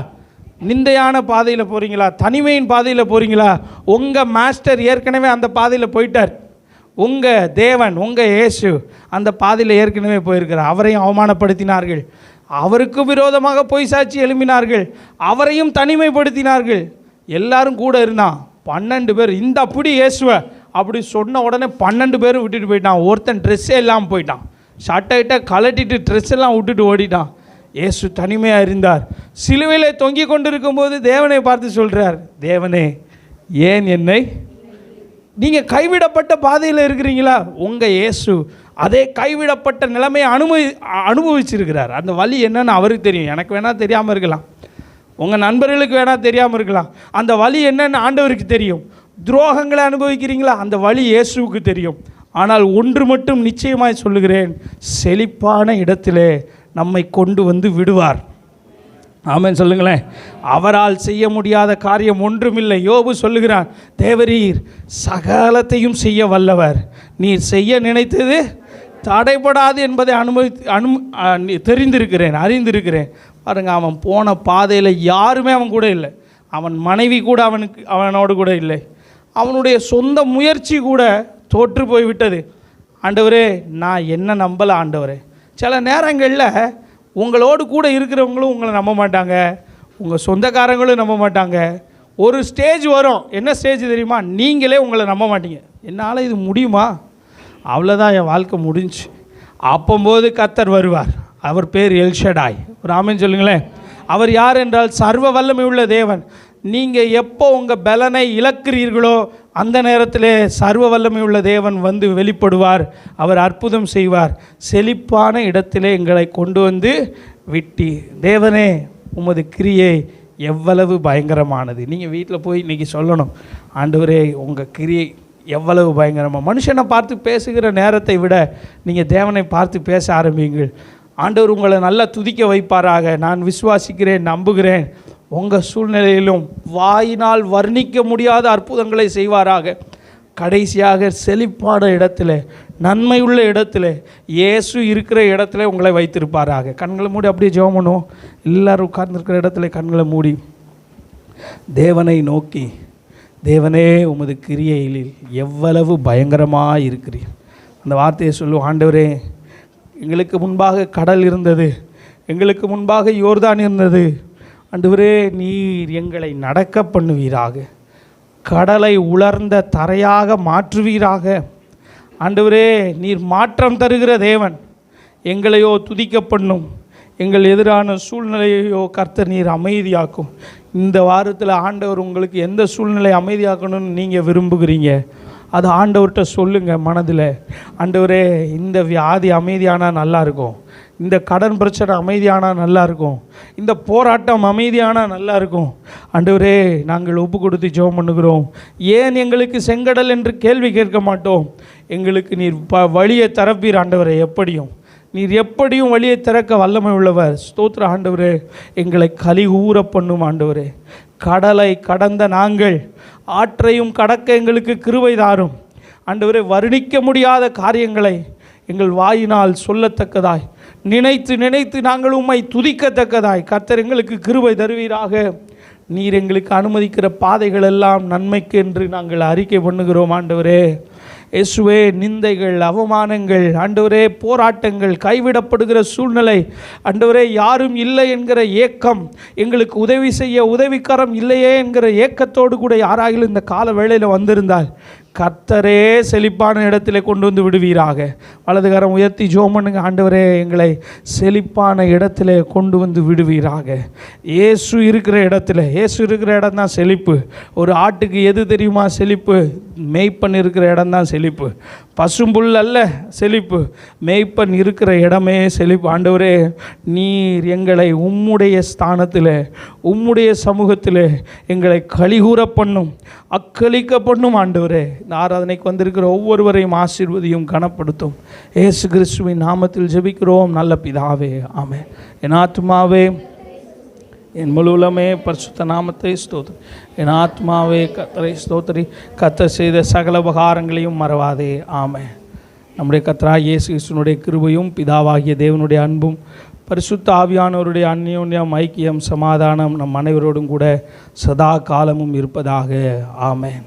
நிந்தையான பாதையில் போகிறீங்களா? தனிமையின் பாதையில் போகிறீங்களா? உங்கள் மாஸ்டர் ஏற்கனவே அந்த பாதையில் போயிட்டார். உங்கள் தேவன், உங்கள் இயேசு அந்த பாதையில் ஏற்கனவே போயிருக்கிறார். அவரையும் அவமானப்படுத்தினார்கள், அவருக்கு விரோதமாக பொய் சாட்சி எழுப்பினார்கள், அவரையும் தனிமைப்படுத்தினார்கள். எல்லாரும் கூட இருந்தான். 12 பேர் இந்த அப்படி இயேசுவை அப்படி சொன்ன உடனே 12 பேரும் விட்டுட்டு போயிட்டான். ஒருத்தன் ட்ரெஸ்ஸே இல்லாமல் போயிட்டான், ஷர்ட்டை கலட்டிட்டு ட்ரெஸ் எல்லாம் விட்டுட்டு ஓடிட்டான். இயேசு தனிமையாக இருந்தார். சிலுவையில் தொங்கி கொண்டிருக்கும்போது தேவனை பார்த்து சொல்கிறார், தேவனே ஏன் என்னை. நீங்கள் கைவிடப்பட்ட பாதையில் இருக்கிறீங்களா? உங்கள் இயேசு அதே கைவிடப்பட்ட நிலைமையை அனுபவிச்சிருக்கிறார். அந்த வலி என்னன்னு அவருக்கு தெரியும். எனக்கு வேணால் தெரியாமல் இருக்கலாம், உங்கள் நண்பர்களுக்கு வேணால் தெரியாமல் இருக்கலாம். அந்த வலி என்னன்னு ஆண்டவருக்கு தெரியும். துரோகங்களை அனுபவிக்கிறீங்களா? அந்த வலி இயேசுவுக்கு தெரியும். ஆனால் ஒன்று மட்டும் நிச்சயமாய் சொல்லுகிறேன், செழிப்பான இடத்திலே நம்மை கொண்டு விடுவார். ஆமென் சொல்லுங்களேன். அவரால் செய்ய முடியாத காரியம் ஒன்றுமில்லை. யோபு சொல்லுகிறான், தேவரீர் சகலத்தையும் செய்ய வல்லவர், நீர் செய்ய நினைத்தது தடைபடாது என்பதை தெரிந்திருக்கிறேன், அறிந்திருக்கிறேன். பாருங்க, அவன் போன பாதையில் யாருமே அவன் கூட இல்லை. அவன் மனைவி கூட அவனோடு கூட இல்லை. அவனுடைய சொந்த முயற்சி கூட தோற்று போய்விட்டது. ஆண்டவரே, நான் என்ன நம்பலை ஆண்டவரே. சில நேரங்களில் உங்களோடு கூட இருக்கிறவங்களும் உங்களை நம்ப மாட்டாங்க, உங்கள் சொந்தக்காரங்களும் நம்ப மாட்டாங்க. ஒரு ஸ்டேஜ் வரும், என்ன ஸ்டேஜ் தெரியுமா? நீங்களே உங்களை நம்ப மாட்டீங்க. என்னால் இது முடியுமா? அவ்வளோதான், என் வாழ்க்கை முடிஞ்சு. அப்போது கர்த்தர் வருவார். அவர் பேர் எல்ஷடாய். ஒரு ஆமென் சொல்லுங்களேன். அவர் யார் என்றால் சர்வ வல்லமை உள்ள தேவன். நீங்கள் எப்போ உங்கள் பலனை இழக்கிறீர்களோ அந்த நேரத்தில் சர்வ வல்லமை உள்ள தேவன் வந்து வெளிப்படுவார். அவர் அற்புதம் செய்வார். செழிப்பான இடத்திலே எங்களை கொண்டு வந்து விட்டி, தேவனே உமது கிரியை எவ்வளவு பயங்கரமானது. நீங்கள் வீட்டில் போய் இன்றைக்கி சொல்லணும், ஆண்டவரே உங்கள் கிரியை எவ்வளவு பயங்கரமாக. மனுஷனை பார்த்து பேசுகிற நேரத்தை விட நீங்கள் தேவனை பார்த்து பேச ஆரம்பிங்கள். ஆண்டவர் உங்களை நல்லா துதிக்க வைப்பாராக. நான் விசுவாசிக்கிறேன், நம்புகிறேன். உங்கள் சூழ்நிலையிலும் வாயினால் வர்ணிக்க முடியாத அற்புதங்களை செய்வாராக. கடைசியாக செழிப்பான இடத்துல, நன்மை உள்ள இடத்துல, இயேசு இருக்கிற இடத்துல உங்களை வைத்திருப்பாராக. கண்களை மூடி அப்படியே ஜெபம் பண்ணுவோம். எல்லோரும் உட்கார்ந்துருக்கிற இடத்துல கண்களை மூடி தேவனை நோக்கி, தேவனே உமது கிரியையில் எவ்வளவு பயங்கரமாக இருக்கிறீர். அந்த வார்த்தையை சொல்லுவோம். ஆண்டவரே, எங்களுக்கு முன்பாக கடல் இருந்தது, எங்களுக்கு முன்பாக யோர்தான் இருந்தது. ஆண்டவரே, நீர் எங்களை நடக்க பண்ணுவீராக, கடலை உலர்ந்த தரையாக மாற்றுவீராக. ஆண்டவரே, நீர் மாற்றம் தருகிற தேவன். எங்களையோ துதிக்க பண்ணும், எங்கள் எதிரான சூழ்நிலையோ கர்த்தர் நீர் அமைதியாக்கும். இந்த வாரத்தில் ஆண்டவர் உங்களுக்கு எந்த சூழ்நிலை அமைதியாக்கணும்னு நீங்கள் விரும்புகிறீங்க, அது ஆண்டவர்கிட்ட சொல்லுங்கள் மனதில். ஆண்டவரே, இந்த வியாதி அமைதியானால் நல்லாயிருக்கும், இந்த கடன் பிரச்சனை அமைதியானால் நல்லாயிருக்கும், இந்த போராட்டம் அமைதியானால் நல்லாயிருக்கும். ஆண்டவரே, நாங்கள் ஒப்பு கொடுத்து ஜெபம் பண்ணுகிறோம். ஏன் எங்களுக்கு செங்கடல் என்று கேள்வி கேட்க மாட்டோம். எங்களுக்கு நீர் வழியை திறப்பீர் ஆண்டவரே. நீர் எப்படியும் வழியை திறக்க வல்லமை உள்ளவர். ஸ்தோத்திர ஆண்டவரே. எங்களை கலிகூற பண்ணும் ஆண்டவரே. கடலை கடந்த நாங்கள் ஆற்றையும் கடக்க எங்களுக்கு கிருபை தாரும் ஆண்டவரே. வர்ணிக்க முடியாத காரியங்களை எங்கள் வாயினால் சொல்லத்தக்கதாய், நினைத்து நினைத்து நாங்கள் உம்மை துதிக்கத்தக்கதாய் கர்த்தர் எங்களுக்கு கிருபை தருவீராக. நீர் எங்களுக்கு அனுமதிக்கிற பாதைகள் எல்லாம் நன்மைக்கு என்று நாங்கள் அறிக்கை பண்ணுகிறோம் ஆண்டவரே. இயேசுவே, நிந்தைகள், அவமானங்கள், ஆண்டவரே, போராட்டங்கள், கைவிடப்படுகிற சூழ்நிலை, ஆண்டவரே, யாரும் இல்லை என்கிற ஏக்கம், எங்களுக்கு உதவி செய்ய உதவிக்கரம் இல்லையே என்கிற ஏக்கத்தோடு கூட யாராகிலும் இந்த கால வேளையில் வந்திருந்தால் கர்த்தரே செழிப்பான இடத்துல கொண்டு வந்து விடுவீராக. வலதுகரம் உயர்த்தி ஜெபம் பண்ணுங்க. ஆண்டவரே, எங்களை செழிப்பான இடத்துல கொண்டு வந்து விடுவீராக. இயேசு இருக்கிற இடத்துல, இயேசு இருக்கிற இடம் தான் செழிப்பு. ஒரு ஆட்டுக்கு எது தெரியுமா செழிப்பு? மேய்ப்பன் இருக்கிற இடம் தான் செழிப்பு. பசும்புல் அல்ல செழிப்பு, மேய்ப்பன் இருக்கிற இடமே செழிப்பு. ஆண்டவரே, நீர் எங்களை உம்முடைய ஸ்தானத்தில், உம்முடைய சமூகத்தில் எங்களை கலிகூற பண்ணும், அக்களிக்க பண்ணும் ஆண்டவரே. இந்த ஆராதனைக்கு வந்திருக்கிற ஒவ்வொருவரையும் ஆசீர்வதியும், கனப்படுத்தும். இயேசு கிறிஸ்துவின் நாமத்தில் ஜெபிக்கிறோம் நல்ல பிதாவே, ஆமென். என் ஆத்துமாவே என் முழுவலமே பரிசுத்த நாமத்தை ஸ்தோத்திரி. என் ஆத்மாவே கர்த்தரை ஸ்தோத்திரி. கர்த்தர் செய்த சகல உபகாரங்களையும் மறவாதே, ஆமென். நம்முடைய கர்த்தராகிய இயேசு கிறிஸ்துவினுடைய கிருபையும் பிதாவாகிய தேவனுடைய அன்பும் பரிசுத்த ஆவியானவருடைய அந்யோன்யம், ஐக்கியம், சமாதானம் நம் அனைவரோடும் கூட சதா காலமும் இருப்பதாக, ஆமென்.